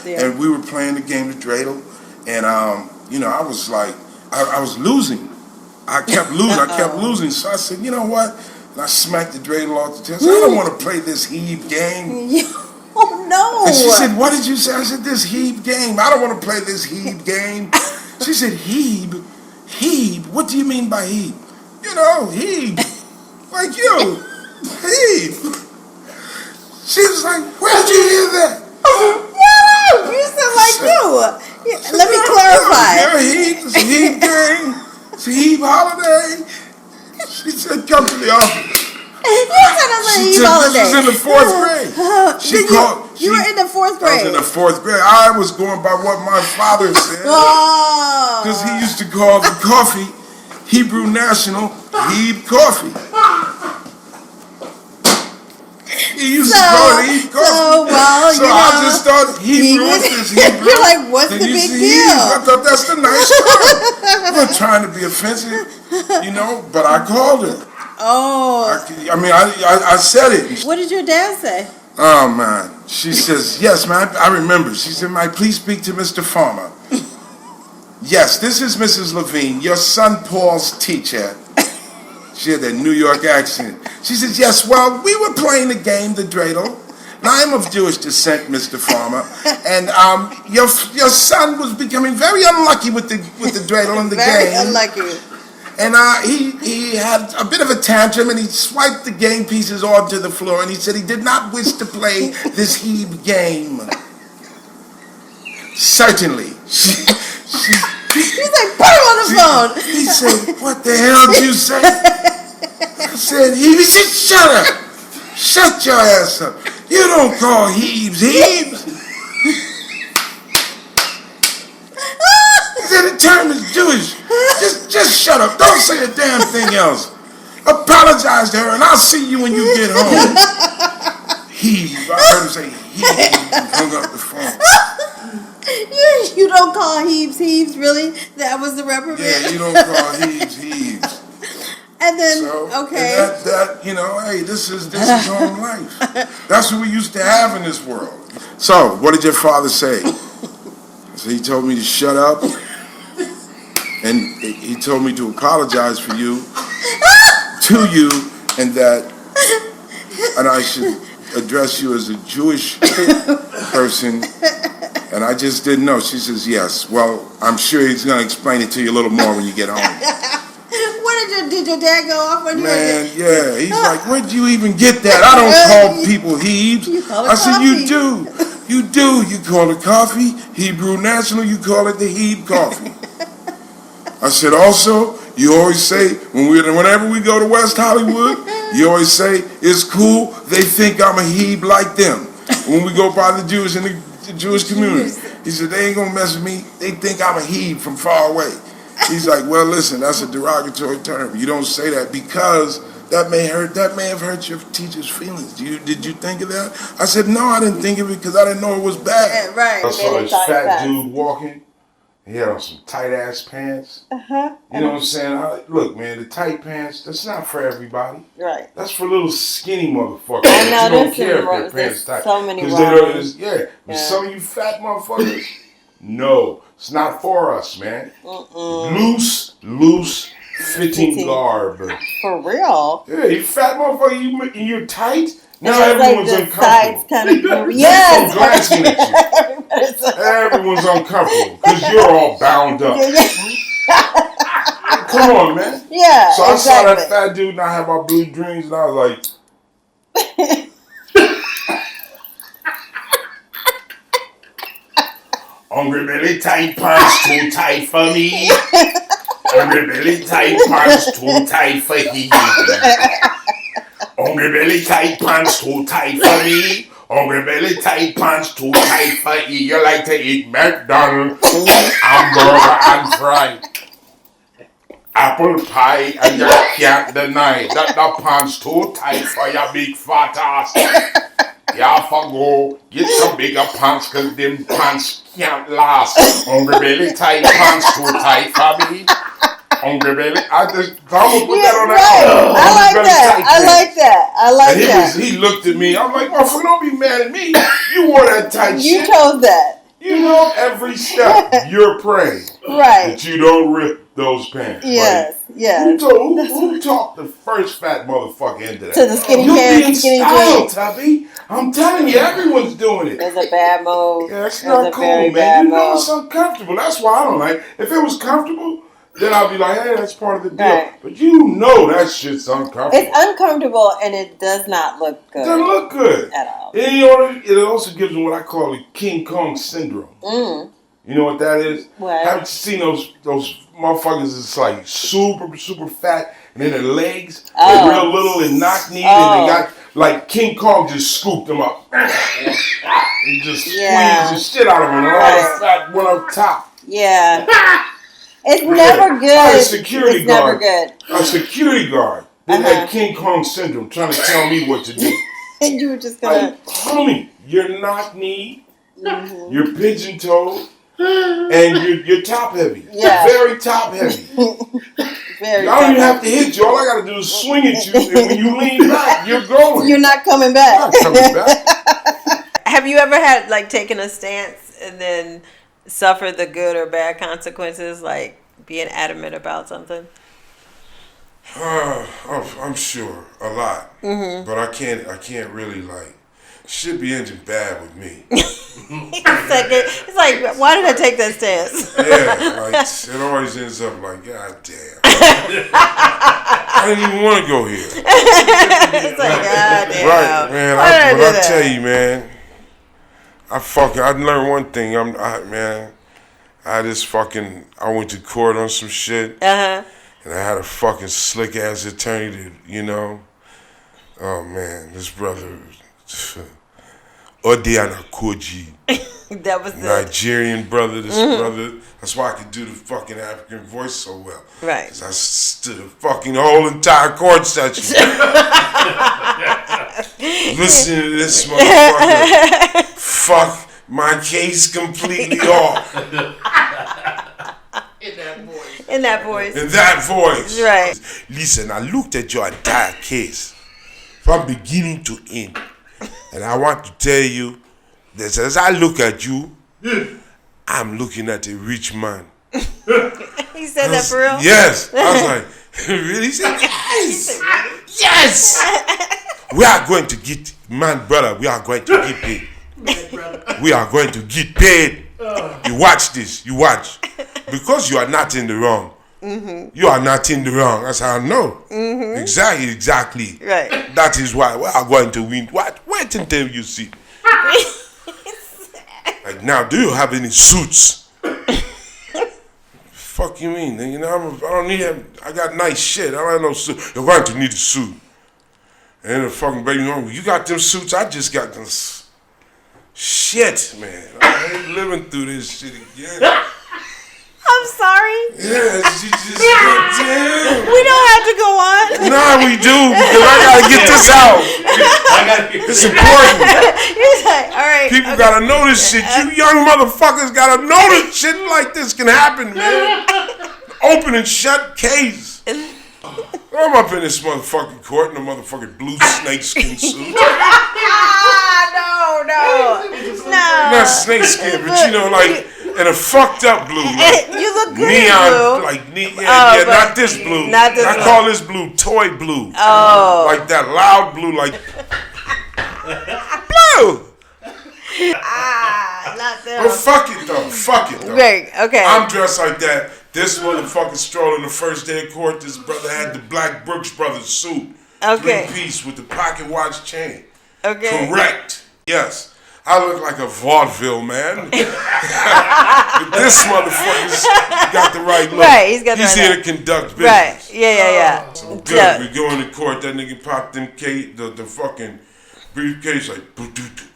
and we were playing the game to dreidel, and I was like, I was losing. I kept losing. So I said, you know what? And I smacked the dreidel off the table. I don't want to play this heave game. Oh no! And she said, what did you say? I said, this heave game. I don't want to play this heave game. She said, heave? What do you mean by heave? you know, he, like you, he. She was like, where'd you hear that? No, you sound like you. Let me clarify. Yeah, it's a heat gang. It's a heat holiday. She said, come to the office. You said it was a heat holiday. This was in the 4th grade. You were in the 4th grade. I was in the 4th grade. I was going by what my father said. Because he used to call the coffee Hebrew National Heb Coffee. He used to call it Heb Coffee. So I just thought Hebrew is Hebrew. You're like, what's the big deal? I thought that's the nice term. I'm not trying to be offensive, you know, but I called it. Oh. I said it. What did your dad say? Oh, man. She says, yes, man, I remember. She said, "May I please speak to Mr. Farmer?" Yes, this is Mrs. Levine, your son Paul's teacher. She had that New York accent. She says, yes, well, we were playing the game, the dreidel. And I am of Jewish descent, Mr. Farmer. And your son was becoming very unlucky with the dreidel in the game. Very unlucky. And he had a bit of a tantrum, and he swiped the game pieces onto the floor, and he said he did not wish to play this Heb game. Certainly. He's like, put him on the phone. He said, what the hell did you say? I said, Hebes, shut up. Shut your ass up. You don't call Hebes Hebes. He said, the term is Jewish. Just shut up. Don't say a damn thing else. Apologize to her, and I'll see you when you get home. Hebes. I heard him say Hebes. Hung up the phone. You don't call Hebes, really? That was the reprimand? Yeah, you don't call Hebes. And then, So, okay. And that, you know, hey, this is home life. That's what we used to have in this world. So, what did your father say? So he told me to shut up, and he told me to apologize for you, to you, and I should address you as a Jewish person. And I just didn't know. She says, yes. Well, I'm sure he's going to explain it to you a little more when you get home. What did your dad go off on you? Man, yeah. He's like, where'd you even get that? I don't call people Hebes. I said, you do. You do. You call it coffee, Hebrew National. You call it the Heb Coffee. I said, also, you always say, whenever we go to West Hollywood, you always say, it's cool. They think I'm a Heb like them. When we go by the Jews in the Jewish community. He said, they ain't gonna mess with me. They think I'm a Heb from far away. He's like, well, listen, that's a derogatory term. You don't say that because that may have hurt your teacher's feelings. Did you think of that? I said, no, I didn't think of it because I didn't know it was bad. Yeah, right. I saw this fat dude walking. He had on some tight-ass pants. Uh-huh. You know what I'm saying? Look, man, the tight pants, that's not for everybody. Right. That's for little skinny motherfuckers. I know, you don't care if their pants tight. So many wrongs. But some of you fat motherfuckers, no, it's not for us, man. Loose fitting garb. For real? Yeah, you fat motherfucker, you're tight. Now it's everyone's like the uncomfortable. sides kind of yes. Glancing at you. Everyone's uncomfortable because you're all bound up. Come on, man. Yeah. So I saw that fat dude and I had my blue dreams and I was like, hungry belly tight pants too tight for me. Hungry belly tight pants too tight for he. Hungry belly tight pants too tight for me. Hungry belly tight pants too tight for he. You like to eat McDonald's, hamburger and fry. Apple pie and you can't deny that the pants too tight for your big fat ass. You have to go get some bigger pants cause them pants can't last. Hungry belly tight pants too tight for me. Hungry belly. I'm gonna put that on that. I like that. He looked at me. I'm like, oh, don't be mad at me. You wore that tight shit. You chose that. You know every step you're praying. Right. That you don't rip those pants. Yes, right? yes. Who talked the first fat motherfucker into that? To the skinny pants, skinny jeans. Tubby. I'm telling you, everyone's doing it. It's a bad move. Yeah, it's not cool, man. You know it's uncomfortable. That's why I don't like it. If it was comfortable, then I'll be like, hey, that's part of the deal. Right. But you know that shit's uncomfortable. It's uncomfortable and it does not look good. It doesn't look good. At all. And you know, it also gives them what I call the King Kong syndrome. You know what that is? What? Haven't you seen those motherfuckers that's like super, super fat and then their legs are real little and knock-kneed and they got, like King Kong just scooped them up. And just squeezed the shit out of them and all the fat went up top. Yeah. It's never good. I had a security guard. Never good. A security guard that had King Kong syndrome trying to tell me what to do. And you were just gonna... Like, homie, you're knock-kneed, you're pigeon-toed, and you're top-heavy. Yeah. Very top-heavy. Very I don't even have to hit you. All I gotta do is swing at you, and when you lean back, you're going. You're not coming back. I'm not coming back. Have you ever had, like, taken a stance and then suffered the good or bad consequences, like being adamant about something? I'm sure a lot, but I can't really like. Shit be ending bad with me. It's like, why did I take that stance? Yeah, like it always ends up like, God damn. I didn't even want to go here. It's like, God damn. Right, man. Why did I do that? Tell you, man. I learned one thing. I went to court on some shit. And I had a fucking slick ass attorney that, you know. Oh man, this brother, Odiana Koji. That was the Nigerian brother, brother. That's why I could do the fucking African voice so well. Right. Because I stood the fucking whole entire court session. Listening to this motherfucker fuck my case completely off. in that voice. Right. Listen, I looked at your entire case from beginning to end. And I want to tell you that as I look at you, I'm looking at a rich man. He said that for real? Yes. I was like, really? He said, yes. Yes. We are going to get, brother, we are going to get paid. We are going to get paid. You watch this. You watch. Because you are not in the wrong. You are not in the wrong. That's how I know. Exactly. Right. That is why we are going to win. What? Wait until you see. Like now, do you have any suits? Fuck you mean? You know, I don't need him. I got nice shit. I don't have no suit. You're going to need a suit. And the fucking baby, you got them suits. I just got them. Shit, man. I ain't living through this shit again. I'm sorry. Yeah, she just damn. We don't have to go on. Nah, we do, because I gotta get this out. It's important. He's like, all right. People gotta know this shit. You young motherfuckers gotta know that shit like this can happen, man. Open and shut case. I'm up in this motherfucking court in a motherfucking blue snakeskin suit. No. Not snakeskin, but you know, like in a fucked up blue. Like you look good neon, blue. like not this blue. Not this I blue. call this blue toy blue. Oh. Like that loud blue, like blue. Not them. But fuck it though. Right, okay. I'm dressed like that. This motherfucker strolling the first day of court. This brother had the black Brooks Brothers suit. Okay. 3-piece with the pocket watch chain. Okay. Correct. Yes. I look like a vaudeville man. But this motherfucker's got the right look. Right, he's got the right He's here look. to conduct business. Right. Yeah. So we're good. We go into court. That nigga popped them the fucking briefcase like boo-doo-doo.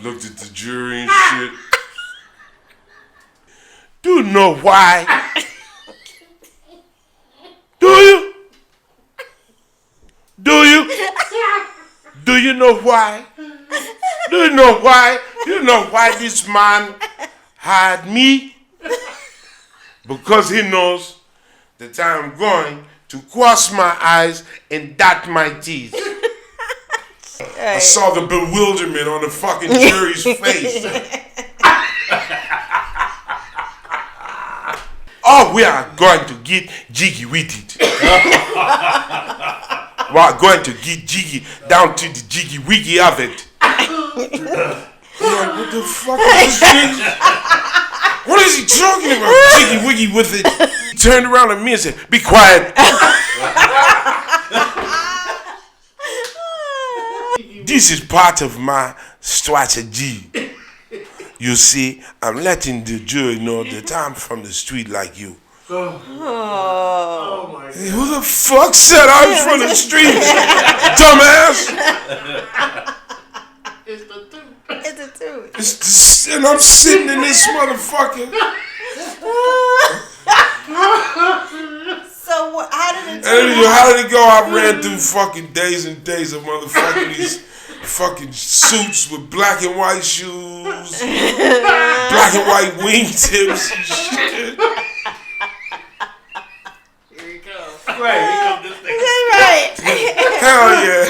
Looked at the jury and shit. Do you know why? Do you? Do you know why? Do you know why? Do you know why this man hired me? Because he knows that I'm going to cross my eyes and dot my teeth. I saw the bewilderment on the fucking jury's face. Oh, we are going to get jiggy with it. We are going to get jiggy down to the jiggy wiggy of it. Like, what the fuck is this shit? What is he talking about? Jiggy wiggy with it. He turned around at me and said, "Be quiet." This is part of my strategy. You see, I'm letting the jury know that I'm from the street like you. Oh my God. Who the fuck said I was from the street? Dumbass. It's the truth. And I'm sitting in this motherfucker. So how did it How did it go? I ran through fucking days and days of motherfucking these fucking suits with black and white shoes, black and white wingtips and shit. Here we go. Right. Right. Hell yeah.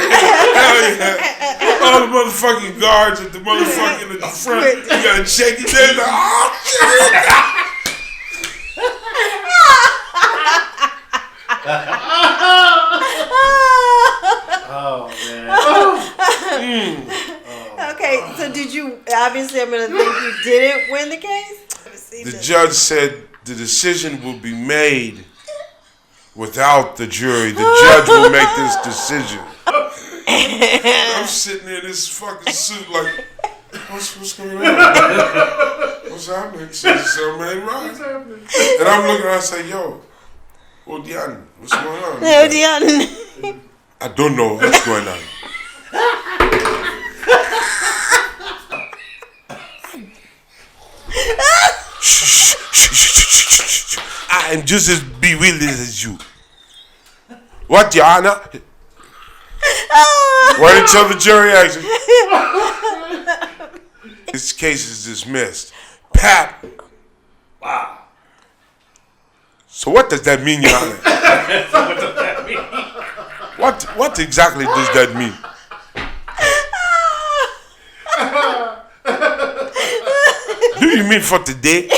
Hell yeah. All the motherfucking guards at the motherfucking at the front. You gotta shake your head like, oh shit. Oh man. Okay, so did you? Obviously, I'm gonna think you didn't win the case. The judge said the decision will be made without the jury. The judge will make this decision. I'm sitting in this fucking suit like, what's going on? What's happening? Something ain't right. And I'm looking around and say, yo, Diane, what's going on? No, Diane. I don't know what's going on. I am just as bewildered as you. What, Your Honor? Why didn't tell the jury action? This case is dismissed. Pap. Wow. So what does that mean, Your Honor? What does that mean? What exactly does that mean? Do you mean for today?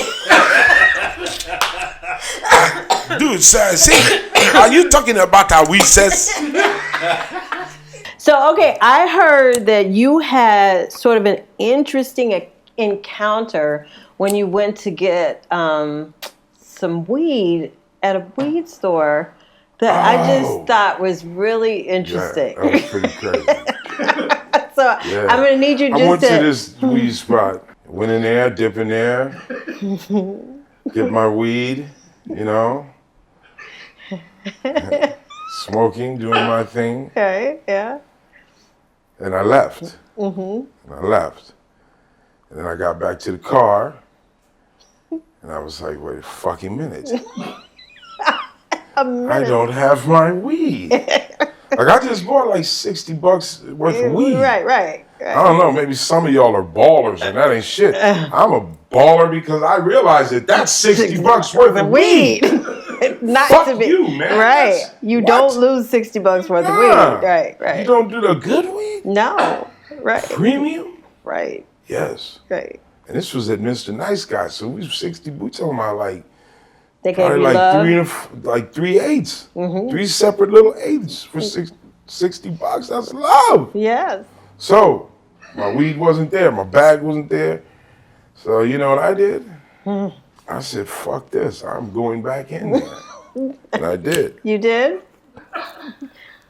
Dude, see, are you talking about our recess? So, okay, I heard that you had sort of an interesting encounter when you went to get some weed at a weed store that I just thought was really interesting. Yeah, that was pretty crazy. So I'm going to need you just I went to this weed spot. Went in there, dip in there, get my weed, you know, smoking, doing my thing. Okay, yeah. And I left. And I left. And then I got back to the car, and I was like, wait a fucking minute. I don't have my weed. Like, I just bought like $60 worth of weed. Right. I don't know, maybe some of y'all are ballers and that ain't shit. I'm a baller because I realize that that's $60 worth of weed. Not Fuck to be, you, man. Right. You don't lose $60 worth of weed. Right. You don't do the good weed? No. Right. Premium? Right. Yes. Right. And this was at Mr. Nice Guy, so we was 60, we talking about like, they gave you like love. 3 eighths. 3 separate little eighths for $60. That's love. Yes. So, my weed wasn't there, my bag wasn't there. So, you know what I did? I said, fuck this, I'm going back in there. And I did. You did?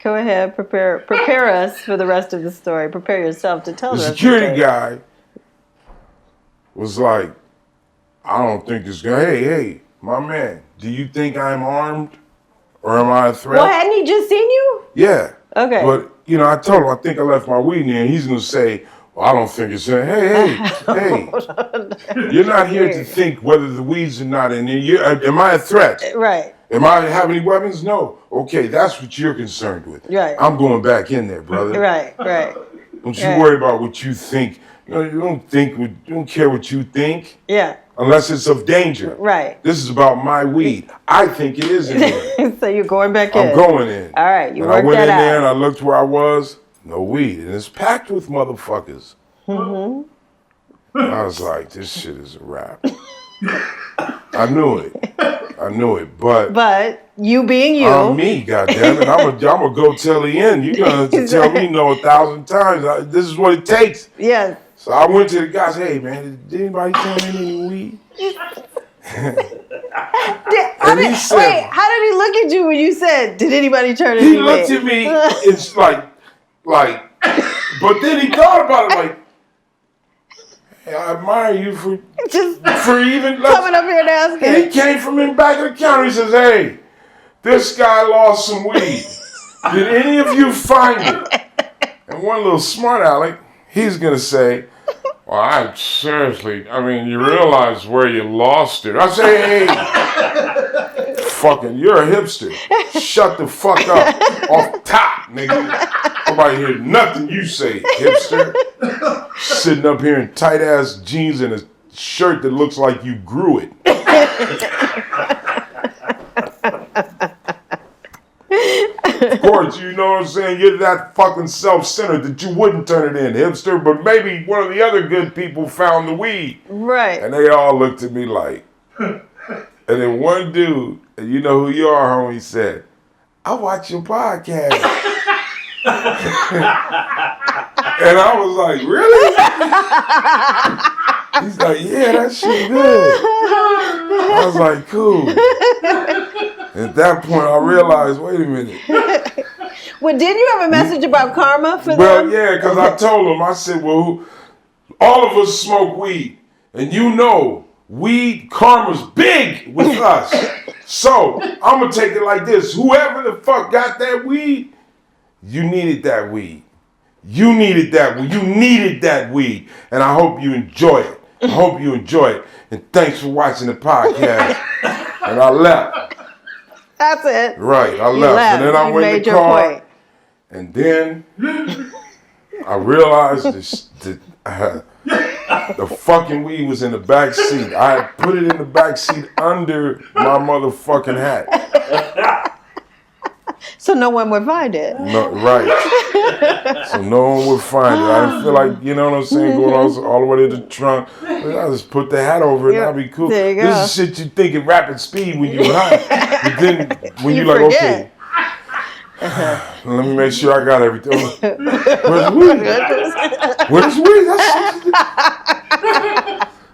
Go ahead, prepare us for the rest of the story. Prepare yourself to tell us. The security guy was like, I don't think it's gonna, hey, my man, do you think I'm armed? Or am I a threat? Well, hadn't he just seen you? Yeah. Okay. But, you know, I told him, I think I left my weed in there, and he's gonna say, well, I don't think it's in. Hey, you're not here to think whether the weeds are not in there. Am I a threat? Right. Am I have any weapons? No. Okay, that's what you're concerned with. Right. I'm going back in there, brother. Right. Don't you worry about what you think. You know, you don't care what you think. Yeah. Unless it's of danger. Right. This is about my weed. I think it is in there. So you're going back in. I'm going in. All right, you worked that out. I went in there and I looked where I was. No weed. And it's packed with motherfuckers. I was like, this shit is a wrap. I knew it. But you being you. I'm me, goddammit. I'm gonna go till the end. You're gonna have to tell me no 1,000 times. This is what it takes. Yes. So I went to the guy and said, hey, man, did anybody turn in any weed? How did he look at you when you said, did anybody turn in any weed? He looked at me, it's like, but then he thought about it like, hey, I admire you for even coming up here and asking. And he came from in back of the counter. He says, hey, this guy lost some weed. Did any of you find it? And one little smart aleck, he's going to say, well, I mean, you realize where you lost it. I say, hey, fucking, you're a hipster. Shut the fuck up. Off top, nigga. Nobody hear nothing you say, hipster. Sitting up here in tight-ass jeans and a shirt that looks like you grew it. Of course, you know what I'm saying? You're that fucking self-centered that you wouldn't turn it in, hipster, but maybe one of the other good people found the weed. Right. And they all looked at me like, and then one dude, and you know who you are, homie, said, I watch your podcast. And I was like, really? He's like, yeah, that shit good. I was like, cool. At that point, I realized, wait a minute. Well, didn't you have a message about karma for them? Well, yeah, because I told him, I said, well, all of us smoke weed. And you know, weed karma's big with us. So, I'm going to take it like this. Whoever the fuck got that weed, you needed that weed. You needed that weed. You needed that weed. And I hope you enjoy it. I hope you enjoy it. And thanks for watching the podcast. And I left. That's it. Right, I left. And then I went in the car. Point. And then I realized the fucking weed was in the back seat. I had put it in the back seat under my motherfucking hat. So no one would find it. No, right. So no one would find it. I didn't feel like, you know what I'm saying, going all the way to the trunk. I just put the hat over it and I'll be cool. There you go. This is shit you think at rapid speed when you're high. But then when you're like, okay, let me make sure I got everything. Where's weed? Where's weed?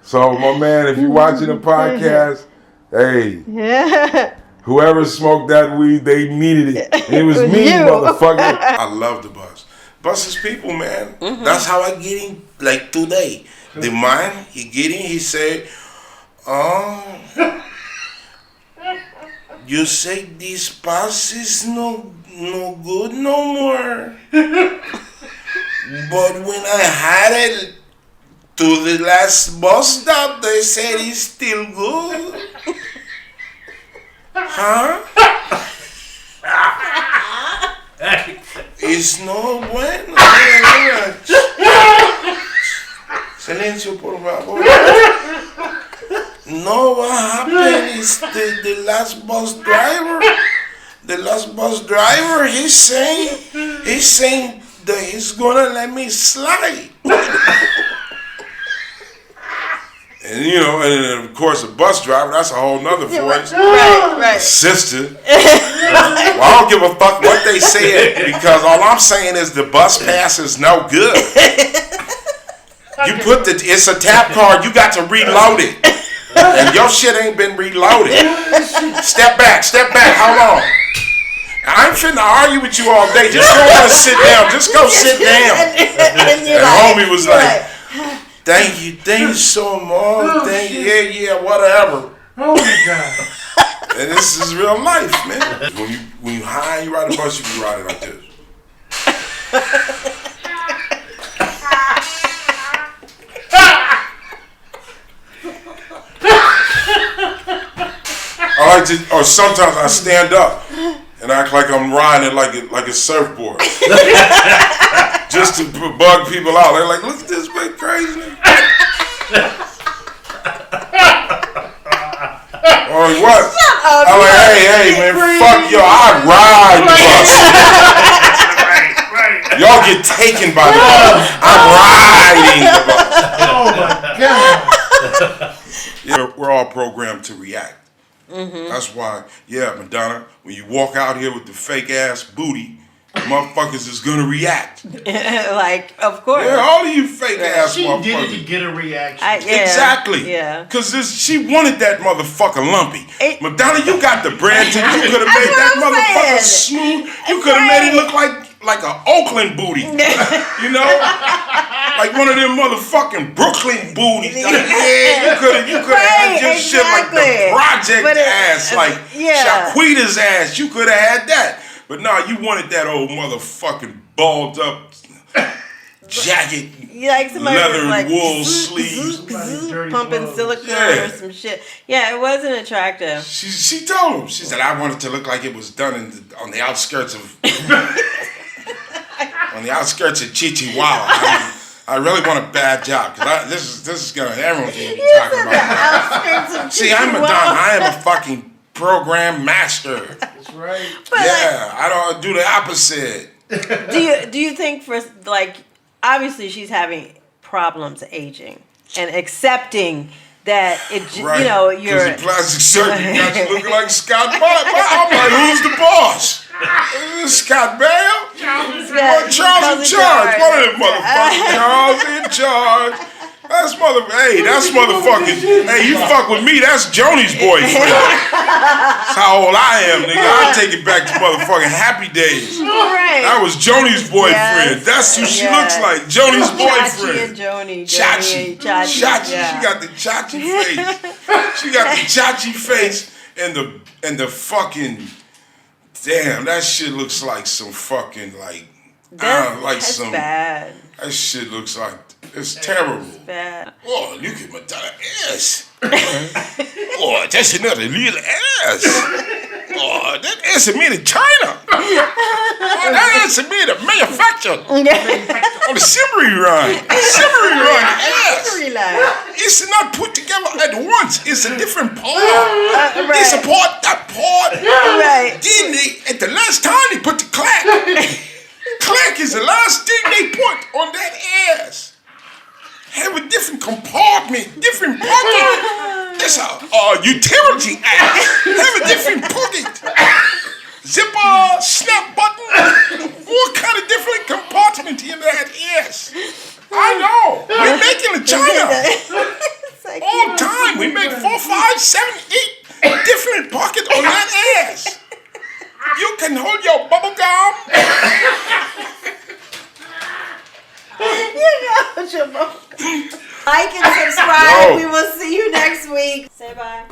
So my man, if you're watching the podcast, hey. Yeah. Whoever smoked that weed, they needed it. It was me, motherfucker. I love the bus. Bus is people, man. Mm-hmm. That's how I get in, like today. The man, he get in, he said, you say this bus is no good no more. But when I had it to the last bus stop, they said it's still good. Huh? It's no bueno. Silencio, por favor. No, what happened is the last bus driver. The last bus driver, he's saying that he's gonna let me slide. And you know, and of course, a bus driver, that's a whole nother voice. Right. Sister. Well, I don't give a fuck what they said, because all I'm saying is the bus pass is no good. You put it's a tap card, you got to reload it. And your shit ain't been reloaded. Step back, how long? I ain't finna argue with you all day. Just go and sit down. Just go sit down. And homie was like, thank you so much. Thank you, yeah, whatever. Oh my God. And this is real life, man. When you high, you ride a bus, you can ride it like this. I like to, or sometimes I stand up and act like I'm riding it like a surfboard. Just to bug people out. They're like, look at this big crazy. Or what? I'm like, hey, man, fuck y'all. I ride the bus. Y'all get taken by the bus. I'm riding the bus. Oh my God. Yeah, we're all programmed to react. Mm-hmm. That's why, yeah, Madonna, when you walk out here with the fake ass booty motherfuckers is gonna react. Like, of course. Yeah, all of you fake ass She motherfuckers. did it to get a reaction. Exactly. Yeah. Cause she wanted that motherfucker lumpy. It- Madonna, you got the bread too. You could have made that what I'm motherfucker saying. smooth. You could have made it look like an Oakland booty. You know? Like one of them motherfucking Brooklyn booties. Like, yeah, you could have had your shit like the project ass, like Shaquita's ass. You could have had that. But no, you wanted that old motherfucking balled up jacket, like somebody leather like, and wool sleeves. Pumping silicone or some shit. Yeah, it wasn't attractive. She told him. She said, I wanted to look like it was done on the outskirts of on the outskirts of Chihuahua. I really want a bad job because this is gonna everyone's gonna be talking about. See, I'm Madonna. I am a fucking program master. That's right. But I don't do the opposite. Do you think for like obviously she's having problems aging and accepting that you know you're because the plastic surgery got you looking like Scott Bale. I'm like, who's the boss? Scott Bale? Charles in charge. One of them motherfuckers. Charles in charge. That's motherfucking. Hey, you fuck with me, that's Joni's boyfriend. That's how old I am, nigga. I'll take it back to motherfucking Happy Days. Right. That was Joni's boyfriend. Yes. That's who she looks like. Joni's boyfriend. Chachi. Chachi. She got the Chachi face. She got the Chachi face and the fucking. Damn, that shit looks like some fucking That's bad. That shit looks like it's terrible. It's bad. Oh, look at Madonna ass. Oh, that's another little ass. Oh, that ass is made in China. Oh, that ass is made manufactured on the Simmery run. Simmery run ass. It's not put together at once. It's a different part. Right. It's a part, that part. Right. Then at the last time they put the clack. Clack is the last thing they put on that ass. Have a different compartment, different pocket. That's a utility ass. Have a different pocket. Zipper, snap button. All kind of different compartment in that ass. I know. We're making in China. All time. We make 4, 5, 7, 8 different pockets on that ass. You can hold your bubble gum. Like and subscribe. Yo. We will see you next week. Say bye.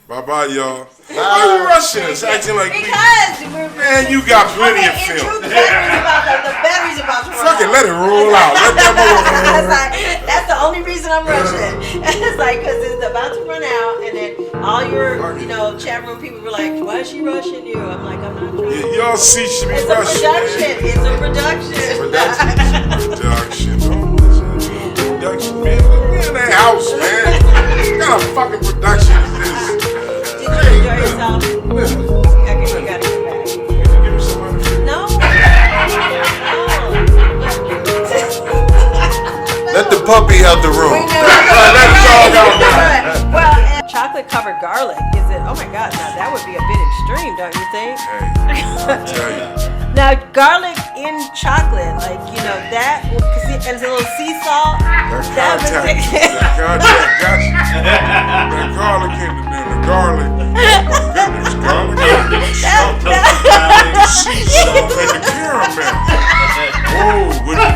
Bye-bye, y'all. Why are you rushing us? Acting like Because we're man, you got plenty of in film. truth, the battery's about to run Fucking out. let it roll out. Let that motherfucker. That's the only reason I'm rushing. It's like because it's about to run out, and then all your chat room people were like, "Why is she rushing you?" I'm like, "I'm not trying." Y'all see she be It's a rushing. production. It's a production. Production. Production, man. We in that house, man. What kind of fucking production is this? Did you enjoy yourself? Okay, you gotta get back. Can you give me some money? No. Let the puppy out the room. Let the dog out. Well, chocolate covered garlic. Is it? Oh my God! Now that would be a bit extreme, don't you think? Hey, I'll tell you. Now garlic in chocolate, like that, because it's a little sea salt. That contact got you. That garlic in the garlic. Oh my goodness, garlic. Sea salt and the caramel. Oh, with the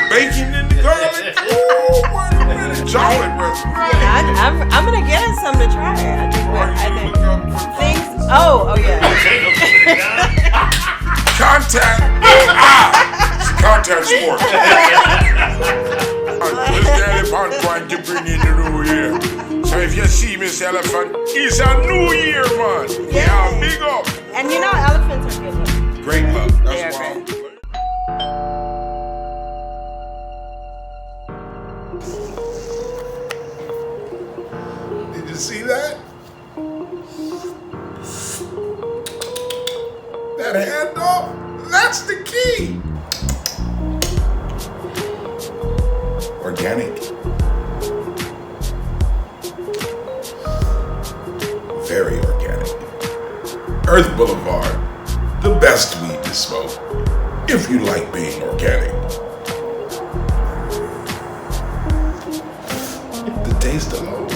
bacon in the garlic. Oh, wait a minute, chocolate recipe. I'm gonna get us some to try. I think things. Oh yeah. Contact. It's a contact sport. Miss Daddy Pond going to bring in the new year. So if you see Miss Elephant, it's a new year, man. Yeah, big up. And elephants are good looking. Great love. They are That's why. great. Did you see that? That handoff? That's the key. Organic. Very organic. Earth Boulevard, the best weed to smoke. if you like being organic. The taste alone.